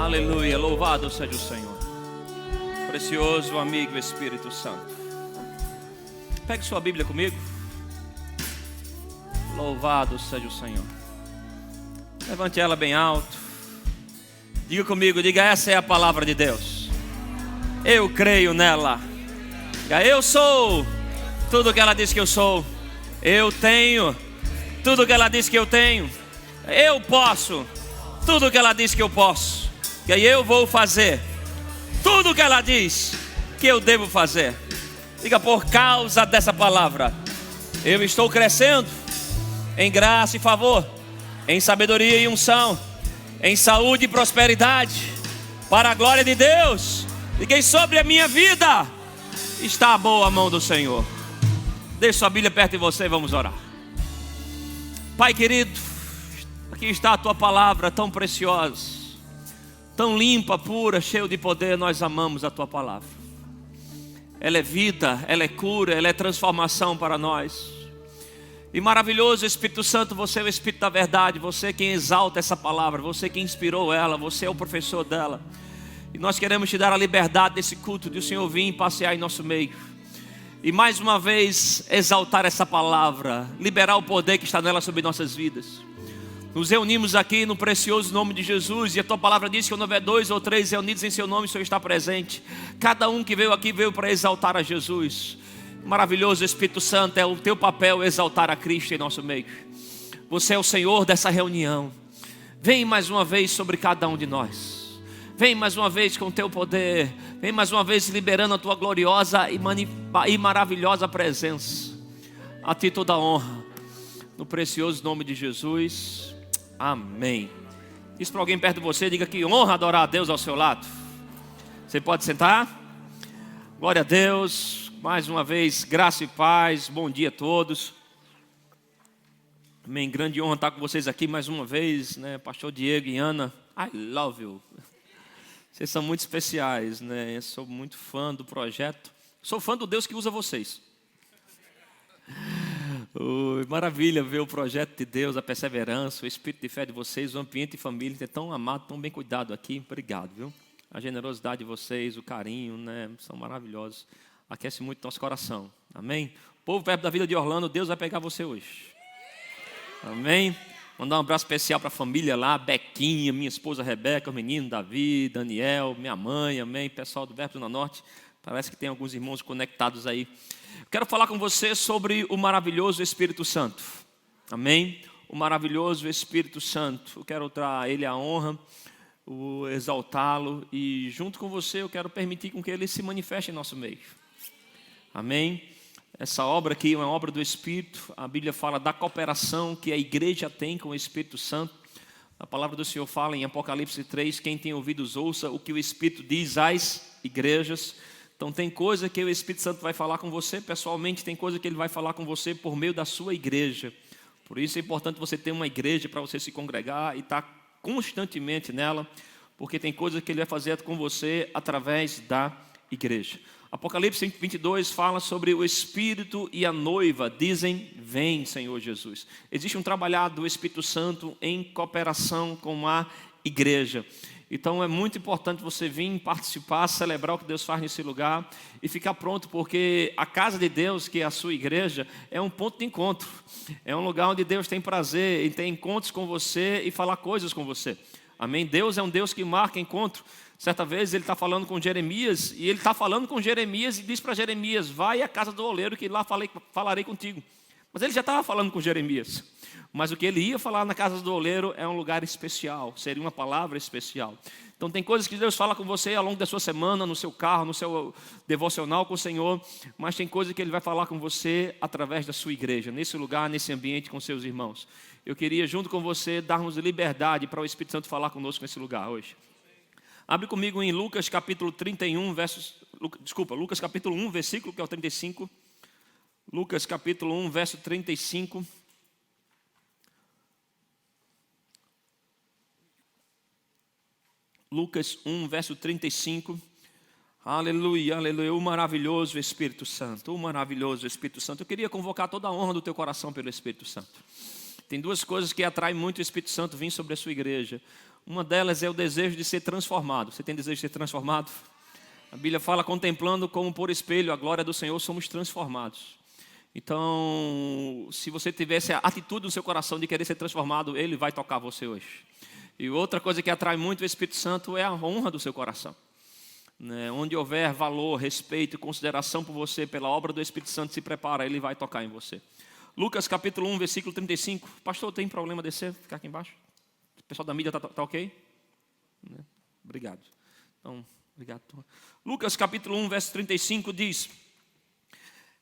Aleluia, louvado seja o Senhor. Precioso amigo Espírito Santo. Pegue sua Bíblia comigo. Louvado seja o Senhor. Levante ela bem alto. Diga comigo, diga: essa é a palavra de Deus. Eu creio nela. Diga: eu sou tudo que ela diz que eu sou. Eu tenho tudo que ela diz que eu tenho. Eu posso tudo que ela diz que eu posso. E aí eu vou fazer tudo que ela diz que eu devo fazer. Diga: por causa dessa palavra, eu estou crescendo em graça e favor, em sabedoria e unção, em saúde e prosperidade, para a glória de Deus. E quem sobre a minha vida está a boa mão do Senhor. Deixe sua Bíblia perto de você e vamos orar. Pai querido, aqui está a tua palavra tão preciosa, tão limpa, pura, cheia de poder. Nós amamos a tua palavra. Ela é vida, ela é cura, ela é transformação para nós. E maravilhoso Espírito Santo, você é o Espírito da verdade. Você é quem exalta essa palavra, você é quem inspirou ela, você é o professor dela. E nós queremos te dar a liberdade desse culto, de o Senhor vir passear em nosso meio e mais uma vez exaltar essa palavra, liberar o poder que está nela sobre nossas vidas. Nos reunimos aqui no precioso nome de Jesus, e a tua palavra diz que quando houver 2 ou 3 reunidos em seu nome, o Senhor está presente. Cada um que veio aqui veio para exaltar a Jesus. Maravilhoso Espírito Santo, é o teu papel exaltar a Cristo em nosso meio. Você é o Senhor dessa reunião. Vem mais uma vez sobre cada um de nós. Vem mais uma vez com o teu poder. Vem mais uma vez liberando a tua gloriosa e maravilhosa presença. A ti toda a honra, no precioso nome de Jesus. Amém. Diz para alguém perto de você, diga: que honra adorar a Deus ao seu lado. Você pode sentar? Glória a Deus. Mais uma vez, graça e paz. Bom dia a todos. Amém. Grande honra estar com vocês aqui mais uma vez, né? Pastor Diego e Ana, I love you. Vocês são muito especiais, né? Eu sou muito fã do projeto. Sou fã do Deus que usa vocês. Maravilha ver o projeto de Deus, a perseverança, o espírito de fé de vocês, o ambiente de família é tão amado, tão bem cuidado aqui. Obrigado, viu? A generosidade de vocês, o carinho, né? São maravilhosos. Aquece muito nosso coração. Amém? Povo perto da vida de Orlando, Deus vai pegar você hoje. Amém? Mandar um abraço especial para a família lá, Bequinha, minha esposa Rebeca, o menino Davi, Daniel, minha mãe, amém? Pessoal do Verbo do Norte, parece que tem alguns irmãos conectados aí. Quero falar com você sobre o maravilhoso Espírito Santo, amém? O maravilhoso Espírito Santo. Eu quero dar a Ele a honra, exaltá-lo, e junto com você eu quero permitir com que Ele se manifeste em nosso meio, amém? Essa obra aqui é uma obra do Espírito. A Bíblia fala da cooperação que a igreja tem com o Espírito Santo. A palavra do Senhor fala em Apocalipse 3, quem tem ouvidos ouça o que o Espírito diz às igrejas. Então tem coisa que o Espírito Santo vai falar com você pessoalmente, tem coisa que Ele vai falar com você por meio da sua igreja. Por isso é importante você ter uma igreja para você se congregar e estar constantemente nela, porque tem coisa que Ele vai fazer com você através da igreja. Apocalipse 22 fala sobre o Espírito e a noiva dizem: vem, Senhor Jesus. Existe um trabalhar do Espírito Santo em cooperação com a igreja. Então é muito importante você vir participar, celebrar o que Deus faz nesse lugar e ficar pronto, porque a casa de Deus, que é a sua igreja, é um ponto de encontro. É um lugar onde Deus tem prazer em ter encontros com você e falar coisas com você. Amém? Deus é um Deus que marca encontro. Certa vez Ele está falando com Jeremias, e Ele está falando com Jeremias e diz para Jeremias: vai à casa do oleiro que lá falarei contigo. Mas Ele já estava falando com Jeremias. Mas o que Ele ia falar na casa do oleiro é um lugar especial, seria uma palavra especial. Então tem coisas que Deus fala com você ao longo da sua semana, no seu carro, no seu devocional com o Senhor, mas tem coisas que Ele vai falar com você através da sua igreja, nesse lugar, nesse ambiente com seus irmãos. Eu queria, junto com você, darmos liberdade para o Espírito Santo falar conosco nesse lugar hoje. Abre comigo em Lucas capítulo 31, Lucas capítulo 1, versículo que é o 35. Lucas capítulo 1, verso 35. Lucas 1, verso 35. Aleluia, aleluia. O maravilhoso Espírito Santo, o maravilhoso Espírito Santo. Eu queria convocar toda a honra do teu coração pelo Espírito Santo. Tem duas coisas que atraem muito o Espírito Santo vir sobre a sua igreja. Uma delas é o desejo de ser transformado. Você tem desejo de ser transformado? A Bíblia fala, contemplando como por espelho a glória do Senhor, somos transformados. Então, se você tivesse a atitude no seu coração de querer ser transformado, Ele vai tocar você hoje. E outra coisa que atrai muito o Espírito Santo é a honra do seu coração. Onde houver valor, respeito e consideração por você, pela obra do Espírito Santo, se prepara, Ele vai tocar em você. Lucas capítulo 1, versículo 35. Pastor, tem problema descer, ficar aqui embaixo? O pessoal da mídia está ok? Obrigado. Então, obrigado. Lucas capítulo 1, verso 35 diz: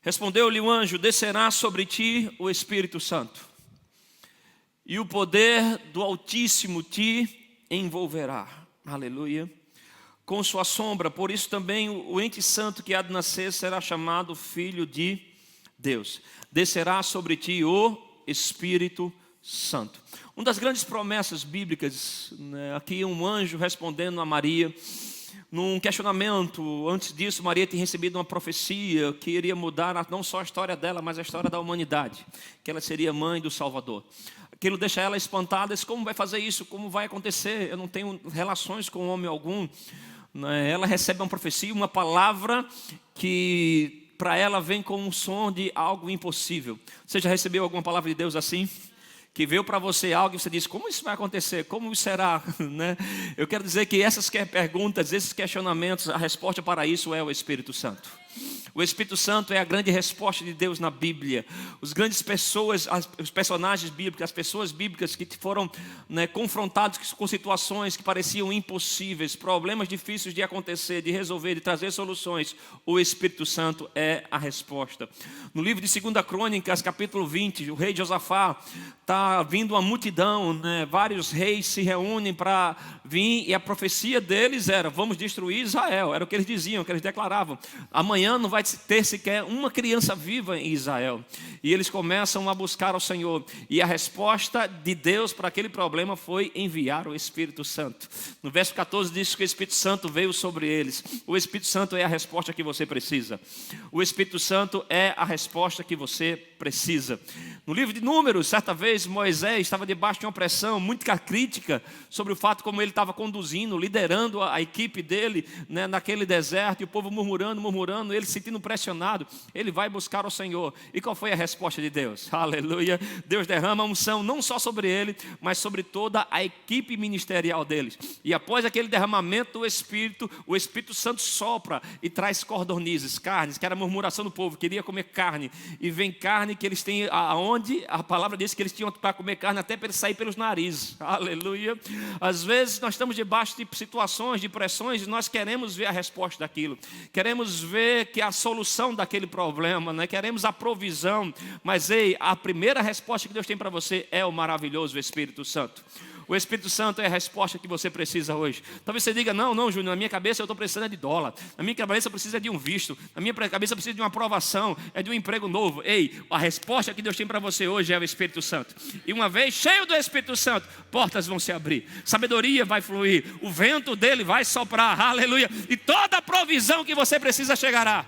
respondeu-lhe o anjo, descerá sobre ti o Espírito Santo, e o poder do Altíssimo te envolverá. Aleluia. Com sua sombra, por isso também o ente santo que há de nascer será chamado Filho de Deus. Descerá sobre ti o Espírito Santo. Uma das grandes promessas bíblicas, aqui um anjo respondendo a Maria, num questionamento. Antes disso, Maria tinha recebido uma profecia que iria mudar não só a história dela, mas a história da humanidade, que ela seria mãe do Salvador. Aquilo deixa ela espantada, como vai fazer isso, como vai acontecer, eu não tenho relações com homem algum. Ela recebe uma profecia, uma palavra que para ela vem com um som de algo impossível. Você já recebeu alguma palavra de Deus assim? Que veio para você algo e você diz, como isso vai acontecer? Como será? Eu quero dizer que essas perguntas, esses questionamentos, a resposta para isso é o Espírito Santo. O Espírito Santo é a grande resposta de Deus na Bíblia. Os grandes pessoas, os personagens bíblicos, as pessoas bíblicas que foram confrontados com situações que pareciam impossíveis, problemas difíceis de acontecer, de resolver, de trazer soluções, o Espírito Santo é a resposta. No livro de 2 Crônicas, capítulo 20, o rei Josafá está vindo uma multidão, vários reis se reúnem para vir, e a profecia deles era, vamos destruir Israel. Era o que eles diziam, o que eles declaravam. Amanhã não vai ter sequer uma criança viva em Israel. E eles começam a buscar ao Senhor. E a resposta de Deus para aquele problema foi enviar o Espírito Santo. No verso 14 diz que o Espírito Santo veio sobre eles. O Espírito Santo é a resposta que você precisa. O Espírito Santo é a resposta que você precisa. No livro de Números, certa vez Moisés estava debaixo de uma pressão muito crítica sobre o fato como ele estava conduzindo, liderando a equipe dele naquele deserto, e o povo murmurando, ele se sentindo pressionado. Ele vai buscar o Senhor. E qual foi a resposta de Deus? Aleluia. Deus derrama a unção não só sobre ele, mas sobre toda a equipe ministerial deles. E após aquele derramamento do Espírito, o Espírito Santo sopra e traz cordonizes, carnes, que era a murmuração do povo, queria comer carne. E vem carne que eles têm, aonde a palavra diz que eles tinham para comer carne até para eles sair pelos narizes. Aleluia. Às vezes nós estamos debaixo de situações, de pressões, e nós queremos ver a resposta daquilo. Queremos ver que a solução daquele problema, queremos a provisão, mas a primeira resposta que Deus tem para você é o maravilhoso Espírito Santo. O Espírito Santo é a resposta que você precisa hoje. Talvez você diga, não, Júnior, na minha cabeça eu estou precisando de dólar, na minha cabeça eu preciso de um visto, na minha cabeça eu preciso de uma aprovação, é de um emprego novo. A resposta que Deus tem para você hoje é o Espírito Santo. E uma vez cheio do Espírito Santo, portas vão se abrir, sabedoria vai fluir, o vento dele vai soprar, aleluia, e toda a provisão que você precisa chegará.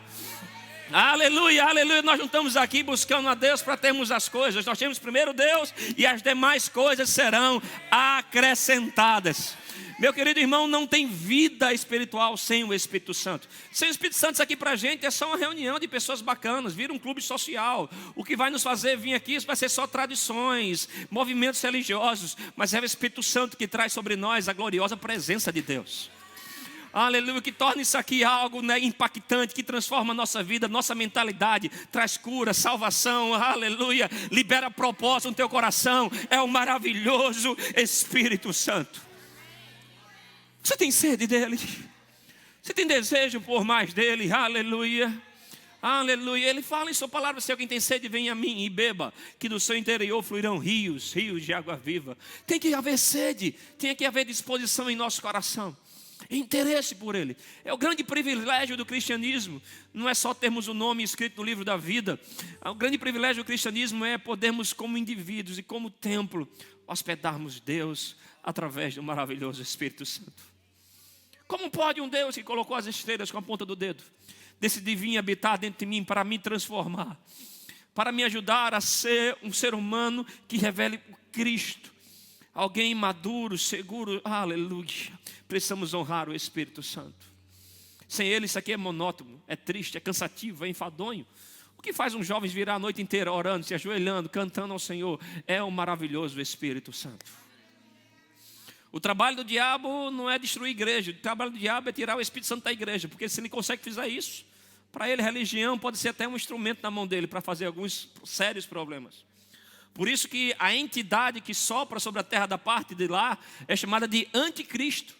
Aleluia, aleluia. Nós não estamos aqui buscando a Deus para termos as coisas. Nós temos primeiro Deus e as demais coisas serão acrescentadas. Meu querido irmão, não tem vida espiritual sem o Espírito Santo. Sem o Espírito Santo, isso aqui para a gente é só uma reunião de pessoas bacanas, vira um clube social. O que vai nos fazer vir aqui vai ser só tradições, movimentos religiosos. Mas é o Espírito Santo que traz sobre nós a gloriosa presença de Deus. Aleluia, que torna isso aqui algo impactante, que transforma a nossa vida, nossa mentalidade, traz cura, salvação, aleluia, libera propósito no teu coração. É o maravilhoso Espírito Santo. Você tem sede dele? Você tem desejo por mais dele? Aleluia. Aleluia. Ele fala em sua palavra, se alguém tem sede, vem a mim e beba, que do seu interior fluirão rios de água viva. Tem que haver sede, tem que haver disposição em nosso coração, interesse por ele. É o grande privilégio do cristianismo. Não é só termos o nome escrito no livro da vida. O grande privilégio do cristianismo é podermos, como indivíduos e como templo, hospedarmos Deus através do maravilhoso Espírito Santo. Como pode um Deus que colocou as estrelas com a ponta do dedo decidir vir habitar dentro de mim para me transformar, para me ajudar a ser um ser humano que revele o Cristo? alguém maduro, seguro, aleluia. Precisamos honrar o Espírito Santo. Sem ele isso aqui é monótono, é triste, é cansativo, é enfadonho. O que faz uns jovens virar a noite inteira orando, se ajoelhando, cantando ao Senhor? É o maravilhoso Espírito Santo. O trabalho do diabo não é destruir a igreja. O trabalho do diabo é tirar o Espírito Santo da igreja. Porque se ele consegue fazer isso, para ele religião pode ser até um instrumento na mão dele para fazer alguns sérios problemas. Por isso que a entidade que sopra sobre a terra da parte de lá é chamada de anticristo.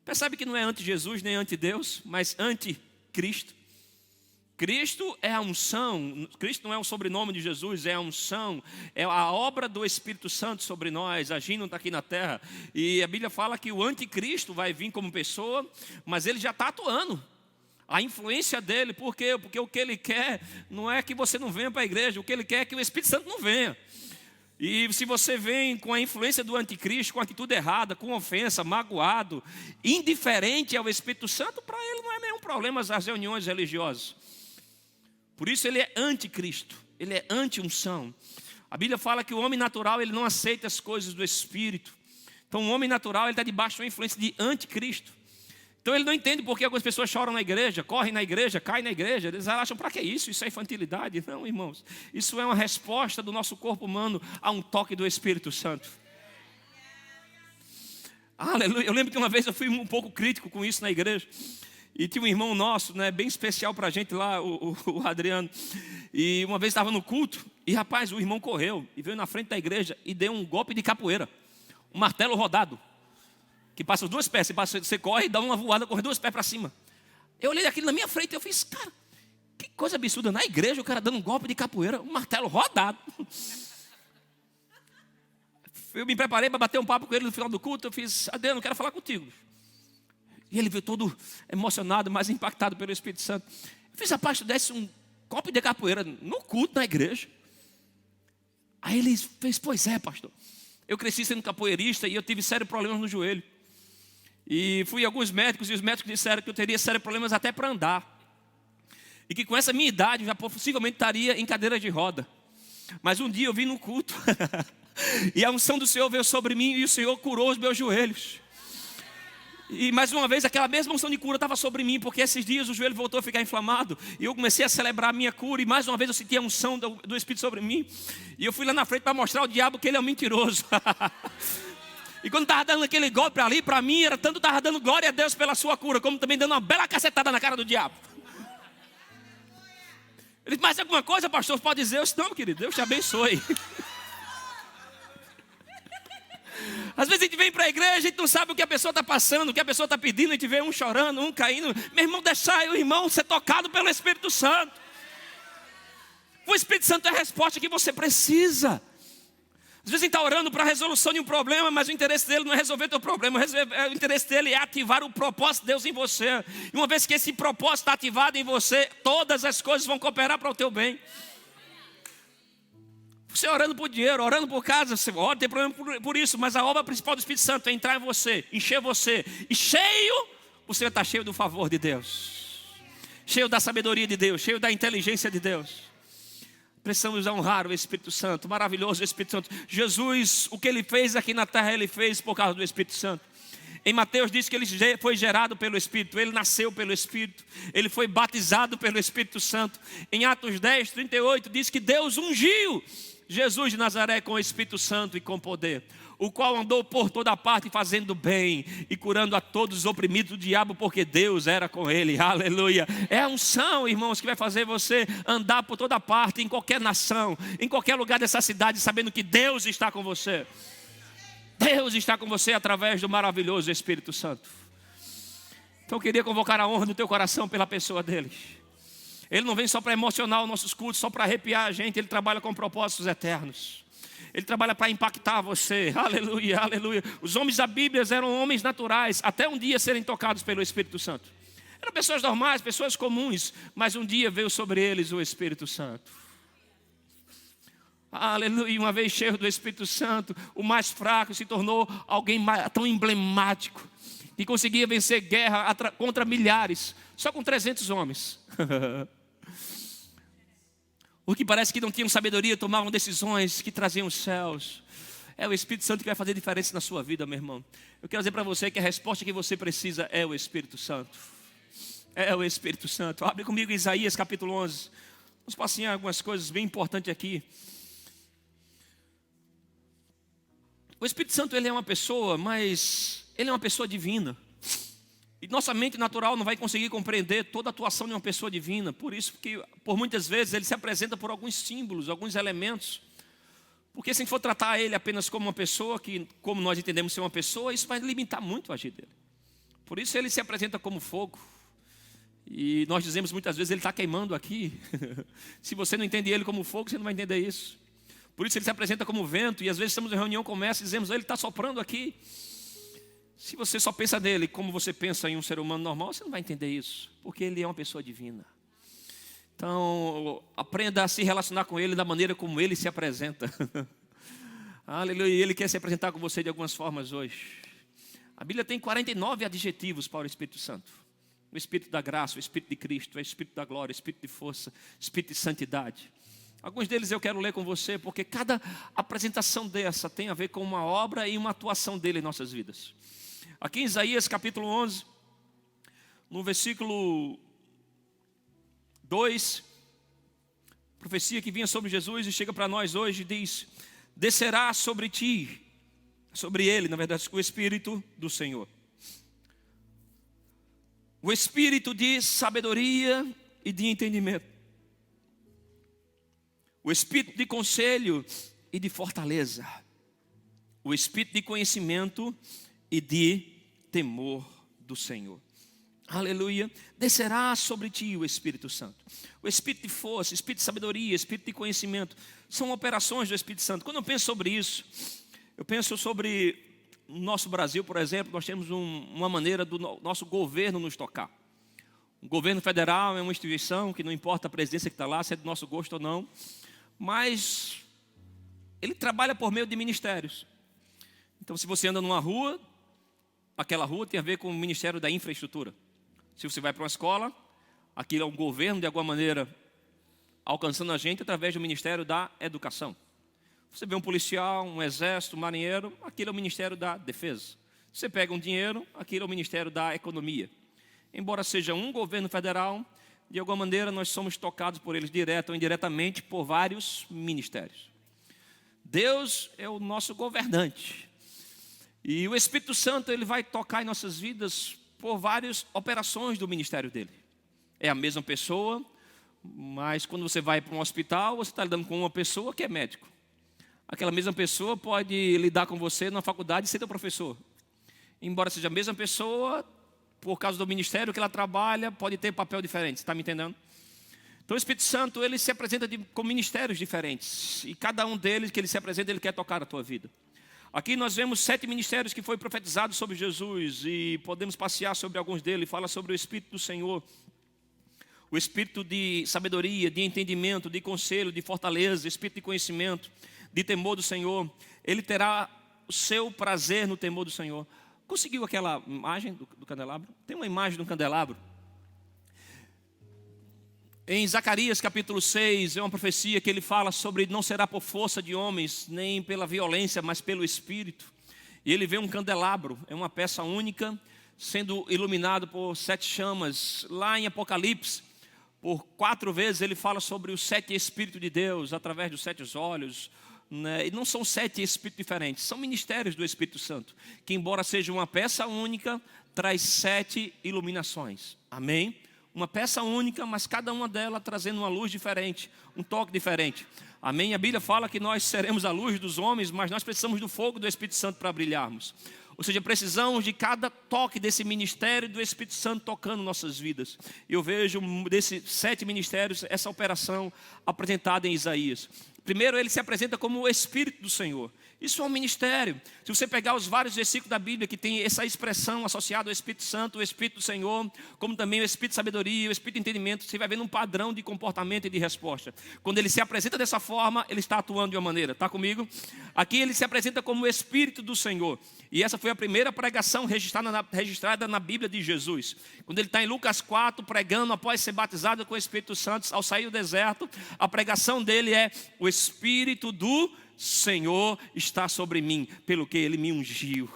Percebe que não é anti-Jesus nem anti-Deus, mas anticristo. Cristo é a unção. Cristo não é o sobrenome de Jesus, é a unção. É a obra do Espírito Santo sobre nós, agindo aqui na terra. E a Bíblia fala que o anticristo vai vir como pessoa, mas ele já está atuando. A influência dele, por quê? Porque o que ele quer não é que você não venha para a igreja, o que ele quer é que o Espírito Santo não venha. E se você vem com a influência do anticristo, com a atitude errada, com ofensa, magoado, indiferente ao Espírito Santo, para ele não é nenhum problema as reuniões religiosas. Por isso ele é anticristo, ele é anti-unção. A Bíblia fala que o homem natural ele não aceita as coisas do Espírito. Então o homem natural ele está debaixo de uma influência de anticristo. Então ele não entende por que algumas pessoas choram na igreja, correm na igreja, caem na igreja. Eles acham, para que isso? Isso é infantilidade? Não, irmãos. Isso é uma resposta do nosso corpo humano a um toque do Espírito Santo. Aleluia. Eu lembro que uma vez eu fui um pouco crítico com isso na igreja. E tinha um irmão nosso, né, bem especial para a gente lá, o Adriano. E uma vez estava no culto, e rapaz, o irmão correu e veio na frente da igreja e deu um golpe de capoeira. Um martelo rodado. Que passa os dois pés, você corre e dá uma voada, corre dois pés para cima. Eu olhei aquilo na minha frente e eu fiz, cara, que coisa absurda. Na igreja o cara dando um golpe de capoeira, um martelo rodado. Eu me preparei para bater um papo com ele no final do culto. Eu fiz, Adriano, eu quero falar contigo. E ele veio todo emocionado, mais impactado pelo Espírito Santo. Eu fiz, rapaz, tu desse um golpe de capoeira no culto, na igreja. Aí ele fez, pois é, pastor. Eu cresci sendo capoeirista e eu tive sérios problemas no joelho. E fui a alguns médicos e os médicos disseram que eu teria sérios problemas até para andar. E que com essa minha idade já possivelmente estaria em cadeira de roda. Mas um dia eu vim no culto e a unção do Senhor veio sobre mim e o Senhor curou os meus joelhos. E mais uma vez aquela mesma unção de cura estava sobre mim, porque esses dias o joelho voltou a ficar inflamado. E eu comecei a celebrar a minha cura. E mais uma vez eu senti a unção do Espírito sobre mim. E eu fui lá na frente para mostrar ao diabo que ele é um mentiroso. E quando estava dando aquele golpe ali, para mim era tanto estava dando glória a Deus pela sua cura, como também dando uma bela cacetada na cara do diabo. Ele disse, mais alguma coisa, pastor? Você pode dizer? Eu disse, não, querido, Deus te abençoe. Às vezes a gente vem para a igreja, a gente não sabe o que a pessoa está passando, o que a pessoa está pedindo, a gente vê um chorando, um caindo. Meu irmão, deixar o irmão ser tocado pelo Espírito Santo. O Espírito Santo é a resposta que você precisa. Às vezes a gente está orando para a resolução de um problema, mas o interesse dele não é resolver o teu problema. O interesse dele é ativar o propósito de Deus em você. E uma vez que esse propósito está ativado em você, todas as coisas vão cooperar para o teu bem. Você orando por dinheiro, orando por casa, você ora, tem problema por isso. Mas a obra principal do Espírito Santo é entrar em você, encher você. E cheio, você está cheio do favor de Deus. Cheio da sabedoria de Deus, cheio da inteligência de Deus. Precisamos honrar o Espírito Santo, maravilhoso Espírito Santo. Jesus, o que Ele fez aqui na terra, Ele fez por causa do Espírito Santo. Em Mateus diz que Ele foi gerado pelo Espírito, Ele nasceu pelo Espírito, Ele foi batizado pelo Espírito Santo. Em Atos 10, 38 diz que Deus ungiu Jesus de Nazaré com o Espírito Santo e com poder, o qual andou por toda parte fazendo bem e curando a todos os oprimidos do diabo, porque Deus era com ele. Aleluia. É a unção, irmãos, que vai fazer você andar por toda parte, em qualquer nação, em qualquer lugar dessa cidade, sabendo que Deus está com você. Deus está com você através do maravilhoso Espírito Santo. Então eu queria convocar a honra no teu coração pela pessoa deles. Ele não vem só para emocionar os nossos cultos, só para arrepiar a gente. Ele trabalha com propósitos eternos. Ele trabalha para impactar você. Aleluia, aleluia. Os homens da Bíblia eram homens naturais, até um dia serem tocados pelo Espírito Santo. Eram pessoas normais, pessoas comuns, mas um dia veio sobre eles o Espírito Santo. Aleluia, uma vez cheio do Espírito Santo, o mais fraco se tornou alguém tão emblemático, que conseguia vencer guerra contra milhares, só com 300 homens. O que parece que não tinham sabedoria, tomavam decisões que traziam os céus. É o Espírito Santo que vai fazer diferença na sua vida, meu irmão. Eu quero dizer para você que a resposta que você precisa é o Espírito Santo. É o Espírito Santo. Abre comigo Isaías capítulo 11. Vamos passear algumas coisas bem importantes aqui. O Espírito Santo, ele é uma pessoa, mas ele é uma pessoa divina. E nossa mente natural não vai conseguir compreender toda a atuação de uma pessoa divina. Por isso que, por muitas vezes, ele se apresenta por alguns símbolos, alguns elementos. Porque se a gente for tratar ele apenas como uma pessoa, que como nós entendemos ser uma pessoa, isso vai limitar muito o agir dele. Por isso ele se apresenta como fogo. E nós dizemos muitas vezes, ele está queimando aqui. Se você não entende ele como fogo, você não vai entender isso. Por isso ele se apresenta como vento. E às vezes estamos em reunião, começa e dizemos, ele está soprando aqui. Se você só pensa nele como você pensa em um ser humano normal, você não vai entender isso, porque ele é uma pessoa divina. Então, aprenda a se relacionar com ele da maneira como ele se apresenta. Aleluia, ele quer se apresentar com você de algumas formas hoje. A Bíblia tem 49 adjetivos para o Espírito Santo. O Espírito da graça, o Espírito de Cristo, o Espírito da glória, o Espírito de força, o Espírito de santidade. Alguns deles eu quero ler com você, porque cada apresentação dessa tem a ver com uma obra e uma atuação dele em nossas vidas. Aqui em Isaías capítulo 11, no versículo 2, profecia que vinha sobre Jesus e chega para nós hoje, diz: descerá sobre ti, sobre ele, na verdade, o Espírito do Senhor. O Espírito de sabedoria e de entendimento. O Espírito de conselho e de fortaleza. O Espírito de conhecimento e de temor do Senhor. Aleluia. Descerá sobre ti o Espírito Santo. O Espírito de força, Espírito de sabedoria, Espírito de conhecimento. São operações do Espírito Santo. Quando eu penso sobre isso, eu penso sobre o nosso Brasil, por exemplo. Nós temos uma maneira do nosso governo nos tocar. O governo federal é uma instituição que não importa a presidência que está lá, se é do nosso gosto ou não. Mas ele trabalha por meio de ministérios. Então, se você anda numa rua, aquela rua tem a ver com o Ministério da Infraestrutura. Se você vai para uma escola, aquilo é um governo, de alguma maneira, alcançando a gente através do Ministério da Educação. Você vê um policial, um exército, um marinheiro, aquilo é o Ministério da Defesa. Você pega um dinheiro, aquilo é o Ministério da Economia. Embora seja um governo federal, de alguma maneira nós somos tocados por eles direta ou indiretamente por vários ministérios. Deus é o nosso governante. E o Espírito Santo, ele vai tocar em nossas vidas por várias operações do ministério dele. É a mesma pessoa, mas quando você vai para um hospital, você está lidando com uma pessoa que é médico. Aquela mesma pessoa pode lidar com você na faculdade e ser teu professor. Embora seja a mesma pessoa, por causa do ministério que ela trabalha, pode ter papel diferente. Você está me entendendo? Então o Espírito Santo, ele se apresenta com ministérios diferentes. E cada um deles que ele se apresenta, ele quer tocar a tua vida. Aqui nós vemos 7 ministérios que foi profetizado sobre Jesus. E podemos passear sobre alguns deles. Fala sobre o Espírito do Senhor. O Espírito de sabedoria, de entendimento, de conselho, de fortaleza. Espírito de conhecimento, de temor do Senhor. Ele terá o seu prazer no temor do Senhor. Conseguiu aquela imagem do candelabro? Tem uma imagem de um candelabro. Em Zacarias capítulo 6, é uma profecia que ele fala sobre não será por força de homens, nem pela violência, mas pelo Espírito. E ele vê um candelabro, é uma peça única, sendo iluminado por 7 chamas. Lá em Apocalipse, por 4 vezes ele fala sobre os 7 Espíritos de Deus, através dos 7 olhos. E não são 7 Espíritos diferentes, são ministérios do Espírito Santo, que embora seja uma peça única, traz 7 iluminações. Amém? Uma peça única, mas cada uma delas trazendo uma luz diferente, um toque diferente. Amém? A Bíblia fala que nós seremos a luz dos homens, mas nós precisamos do fogo do Espírito Santo para brilharmos. Ou seja, precisamos de cada toque desse ministério do Espírito Santo tocando nossas vidas. Eu vejo desses 7 ministérios essa operação apresentada em Isaías. Primeiro, ele se apresenta como o Espírito do Senhor. Isso é um ministério. Se você pegar os vários versículos da Bíblia que tem essa expressão associada ao Espírito Santo, o Espírito do Senhor, como também o Espírito de sabedoria, o Espírito de entendimento, você vai vendo um padrão de comportamento e de resposta. Quando ele se apresenta dessa forma, ele está atuando de uma maneira. Está comigo? Aqui ele se apresenta como o Espírito do Senhor. E essa foi a primeira pregação registrada na Bíblia de Jesus. Quando ele está em Lucas 4, pregando após ser batizado com o Espírito Santo, ao sair do deserto, a pregação dele é o Espírito do Senhor está sobre mim, pelo que Ele me ungiu.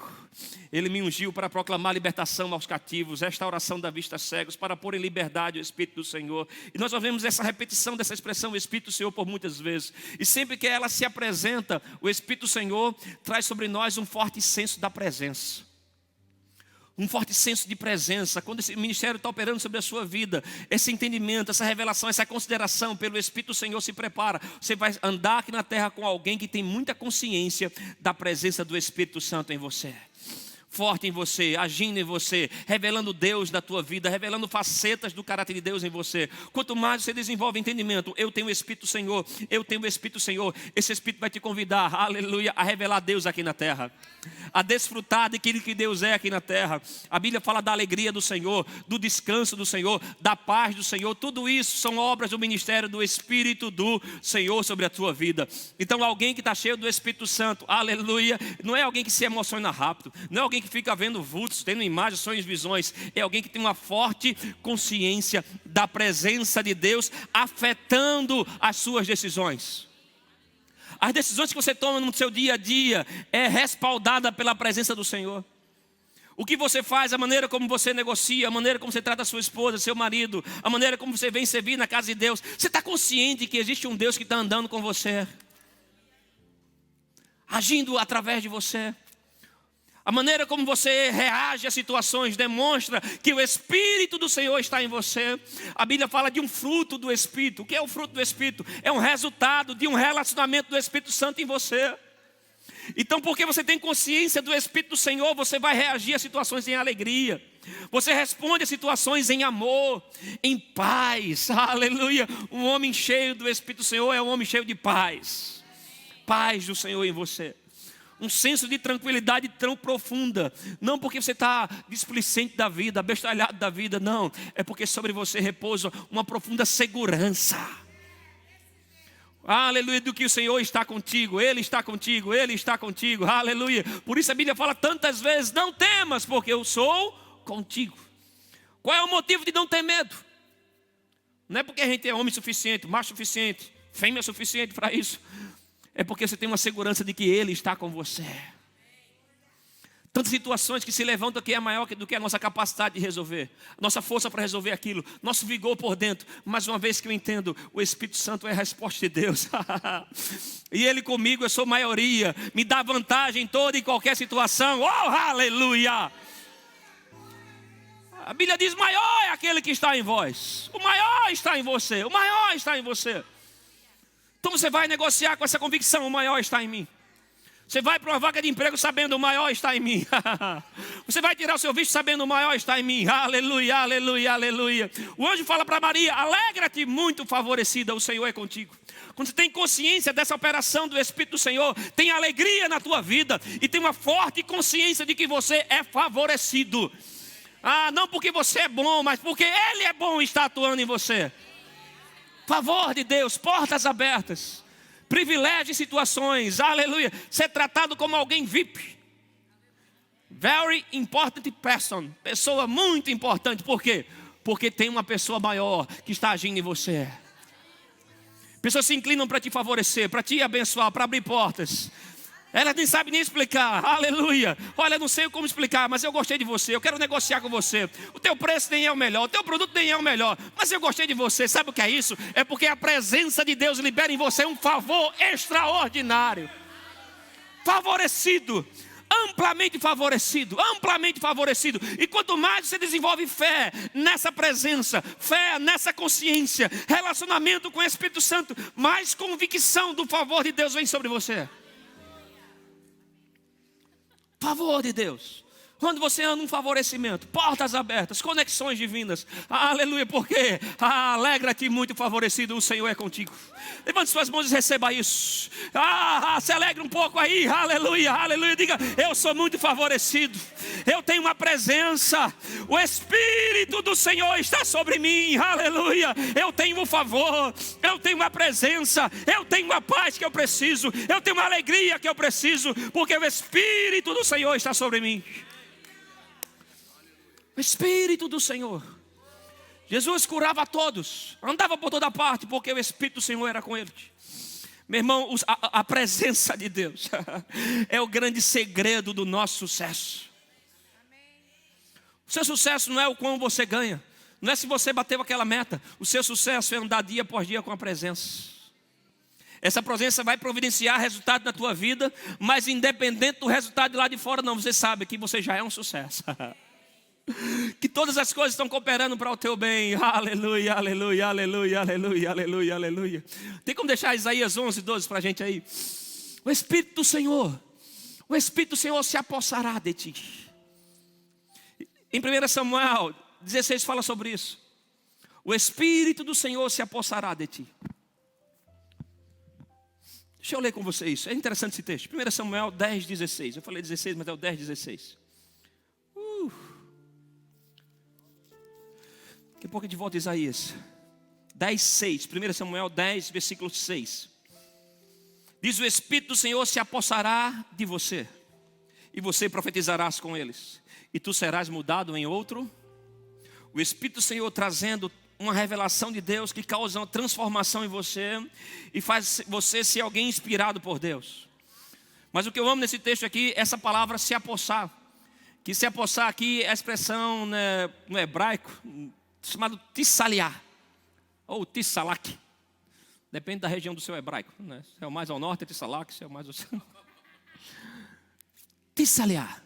Ele me ungiu para proclamar libertação aos cativos, restauração da vista aos cegos, para pôr em liberdade o Espírito do Senhor. E nós ouvimos essa repetição dessa expressão, o Espírito do Senhor, por muitas vezes. E sempre que ela se apresenta, o Espírito do Senhor traz sobre nós um forte senso da presença. Um forte senso de presença. Quando esse ministério está operando sobre a sua vida, esse entendimento, essa revelação, essa consideração pelo Espírito do Senhor se prepara. Você vai andar aqui na terra com alguém que tem muita consciência da presença do Espírito Santo em você. Forte em você, agindo em você, revelando Deus na tua vida, revelando facetas do caráter de Deus em você. Quanto mais você desenvolve entendimento, eu tenho o Espírito do Senhor, eu tenho o Espírito do Senhor, esse Espírito vai te convidar, aleluia, a revelar Deus aqui na terra, a desfrutar daquilo que Deus é aqui na terra. A Bíblia fala da alegria do Senhor, do descanso do Senhor, da paz do Senhor. Tudo isso são obras do ministério do Espírito do Senhor sobre a tua vida. Então alguém que está cheio do Espírito Santo, aleluia, não é alguém que se emociona rápido, não é alguém que fica vendo vultos, tendo imagens, sonhos, visões. É alguém que tem uma forte consciência da presença de Deus afetando as suas decisões. As decisões que você toma no seu dia a dia é respaldada pela presença do Senhor. O que você faz, a maneira como você negocia, a maneira como você trata a sua esposa, seu marido, a maneira como você vem servir na casa de Deus. Você está consciente que existe um Deus que está andando com você, agindo através de você. A maneira como você reage às situações demonstra que o Espírito do Senhor está em você. A Bíblia fala de um fruto do Espírito. O que é o fruto do Espírito? É um resultado de um relacionamento do Espírito Santo em você. Então, porque você tem consciência do Espírito do Senhor, você vai reagir a situações em alegria. Você responde a situações em amor, em paz. Aleluia. Um homem cheio do Espírito do Senhor é um homem cheio de paz. Paz do Senhor em você. Um senso de tranquilidade tão profunda. Não porque você está displicente da vida, abestalhado da vida, não. É porque sobre você repousa uma profunda segurança. Aleluia, do que o Senhor está contigo. Ele está contigo, Ele está contigo. Aleluia. Por isso a Bíblia fala tantas vezes: não temas, porque eu sou contigo. Qual é o motivo de não ter medo? Não é porque a gente é homem suficiente, macho suficiente, fêmea suficiente para isso. É porque você tem uma segurança de que Ele está com você. Tantas situações que se levantam que é maior do que a nossa capacidade de resolver. Nossa força para resolver aquilo. Nosso vigor por dentro. Mas uma vez que eu entendo, o Espírito Santo é a resposta de Deus. E Ele comigo, eu sou maioria. Me dá vantagem em toda e qualquer situação. Oh, aleluia! A Bíblia diz: maior é aquele que está em vós. O maior está em você. O maior está em você. Então você vai negociar com essa convicção: o maior está em mim. Você vai para uma vaga de emprego sabendo: o maior está em mim. Você vai tirar o seu visto sabendo: o maior está em mim. Aleluia, aleluia, aleluia. O anjo fala para Maria: alegra-te, muito favorecida, o Senhor é contigo. Quando você tem consciência dessa operação do Espírito do Senhor, tem alegria na tua vida e tem uma forte consciência de que você é favorecido. Não porque você é bom, mas porque Ele é bom e está atuando em você. Favor de Deus, portas abertas, privilégio em situações, aleluia. Ser tratado como alguém VIP. Very important person. Pessoa muito importante. Por quê? Porque tem uma pessoa maior que está agindo em você. Pessoas se inclinam para te favorecer, para te abençoar, para abrir portas. Elas nem sabem nem explicar, aleluia. Olha, eu não sei como explicar, mas eu gostei de você, eu quero negociar com você. O teu preço nem é o melhor, o teu produto nem é o melhor, mas eu gostei de você. Sabe o que é isso? É porque a presença de Deus libera em você um favor extraordinário. Favorecido, amplamente favorecido, amplamente favorecido. E quanto mais você desenvolve fé nessa presença, fé nessa consciência, relacionamento com o Espírito Santo, mais convicção do favor de Deus vem sobre você. Favor de Deus. Quando você anda um favorecimento, portas abertas, conexões divinas. Aleluia, porque alegra-te, muito favorecido, o Senhor é contigo. Levante suas mãos e receba isso. Se alegre um pouco aí, aleluia, aleluia. Diga: eu sou muito favorecido. Eu tenho uma presença. O Espírito do Senhor está sobre mim, aleluia. Eu tenho um favor, eu tenho uma presença, eu tenho uma paz que eu preciso, eu tenho uma alegria que eu preciso, porque o Espírito do Senhor está sobre mim. O Espírito do Senhor. Jesus curava a todos, andava por toda parte, porque o Espírito do Senhor era com ele. Meu irmão, a presença de Deus é o grande segredo do nosso sucesso. O seu sucesso não é o quão você ganha, não é se você bateu aquela meta. O seu sucesso é andar dia após dia com a presença. Essa presença vai providenciar resultado na tua vida, mas independente do resultado de lá de fora, não, você sabe que você já é um sucesso. Que todas as coisas estão cooperando para o teu bem. Aleluia, aleluia, aleluia, aleluia, aleluia, aleluia. Tem como deixar Isaías 11, 12 para a gente aí? O Espírito do Senhor se apossará de ti. Em 1 Samuel 16 fala sobre isso. O Espírito do Senhor se apossará de ti. Deixa eu ler com você isso, é interessante esse texto. 1 Samuel 10, 16. Eu falei 16, mas é o 10, 16. Daqui a pouco a gente volta a Isaías 10, 6. 1 Samuel 10, versículo 6. Diz: o Espírito do Senhor se apossará de você, e você profetizarás com eles, e tu serás mudado em outro. O Espírito do Senhor trazendo uma revelação de Deus que causa uma transformação em você e faz você ser alguém inspirado por Deus. Mas o que eu amo nesse texto aqui, essa palavra se apossar. Que se apossar aqui é a expressão, né, no hebraico chamado tissaliar ou tissalak. Depende da região do seu hebraico, né? Se é o mais ao norte é tissalak, se é o mais ao sul. Tissaliar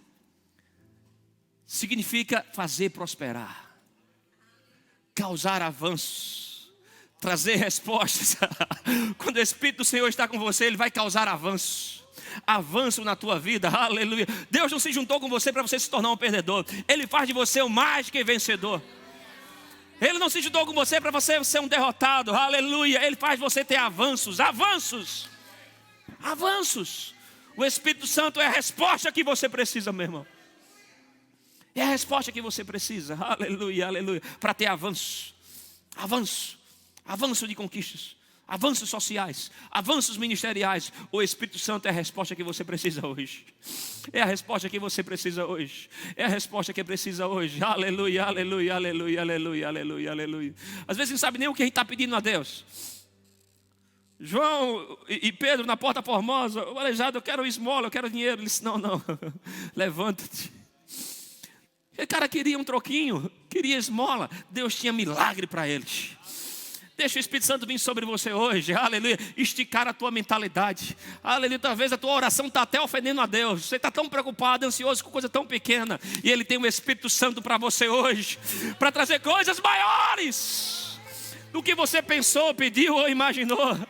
significa fazer prosperar, causar avanços, trazer respostas. Quando o Espírito do Senhor está com você, Ele vai causar avanços. Avanço na tua vida, aleluia. Deus não se juntou com você para você se tornar um perdedor. Ele faz de você um mais que vencedor. Ele não se juntou com você para você ser um derrotado, aleluia. Ele faz você ter avanços, avanços, avanços. O Espírito Santo é a resposta que você precisa, meu irmão. É a resposta que você precisa, aleluia, aleluia, para ter avanço, avanço, avanço de conquistas, avanços sociais, avanços ministeriais. O Espírito Santo é a resposta que você precisa hoje. É a resposta que você precisa hoje. É a resposta que precisa hoje. Aleluia, aleluia, aleluia, aleluia, aleluia, aleluia. Às vezes não sabe nem o que a gente está pedindo a Deus. João e Pedro na Porta Formosa: o aleijado, eu quero esmola, eu quero dinheiro. Ele disse: não, levanta-te. O cara queria um troquinho, queria esmola. Deus tinha milagre para eles. Deixa o Espírito Santo vir sobre você hoje, aleluia. Esticar a tua mentalidade, aleluia. Talvez a tua oração está até ofendendo a Deus. Você está tão preocupado, ansioso com coisa tão pequena, e Ele tem o Espírito Santo para você hoje, para trazer coisas maiores do que você pensou, pediu ou imaginou. A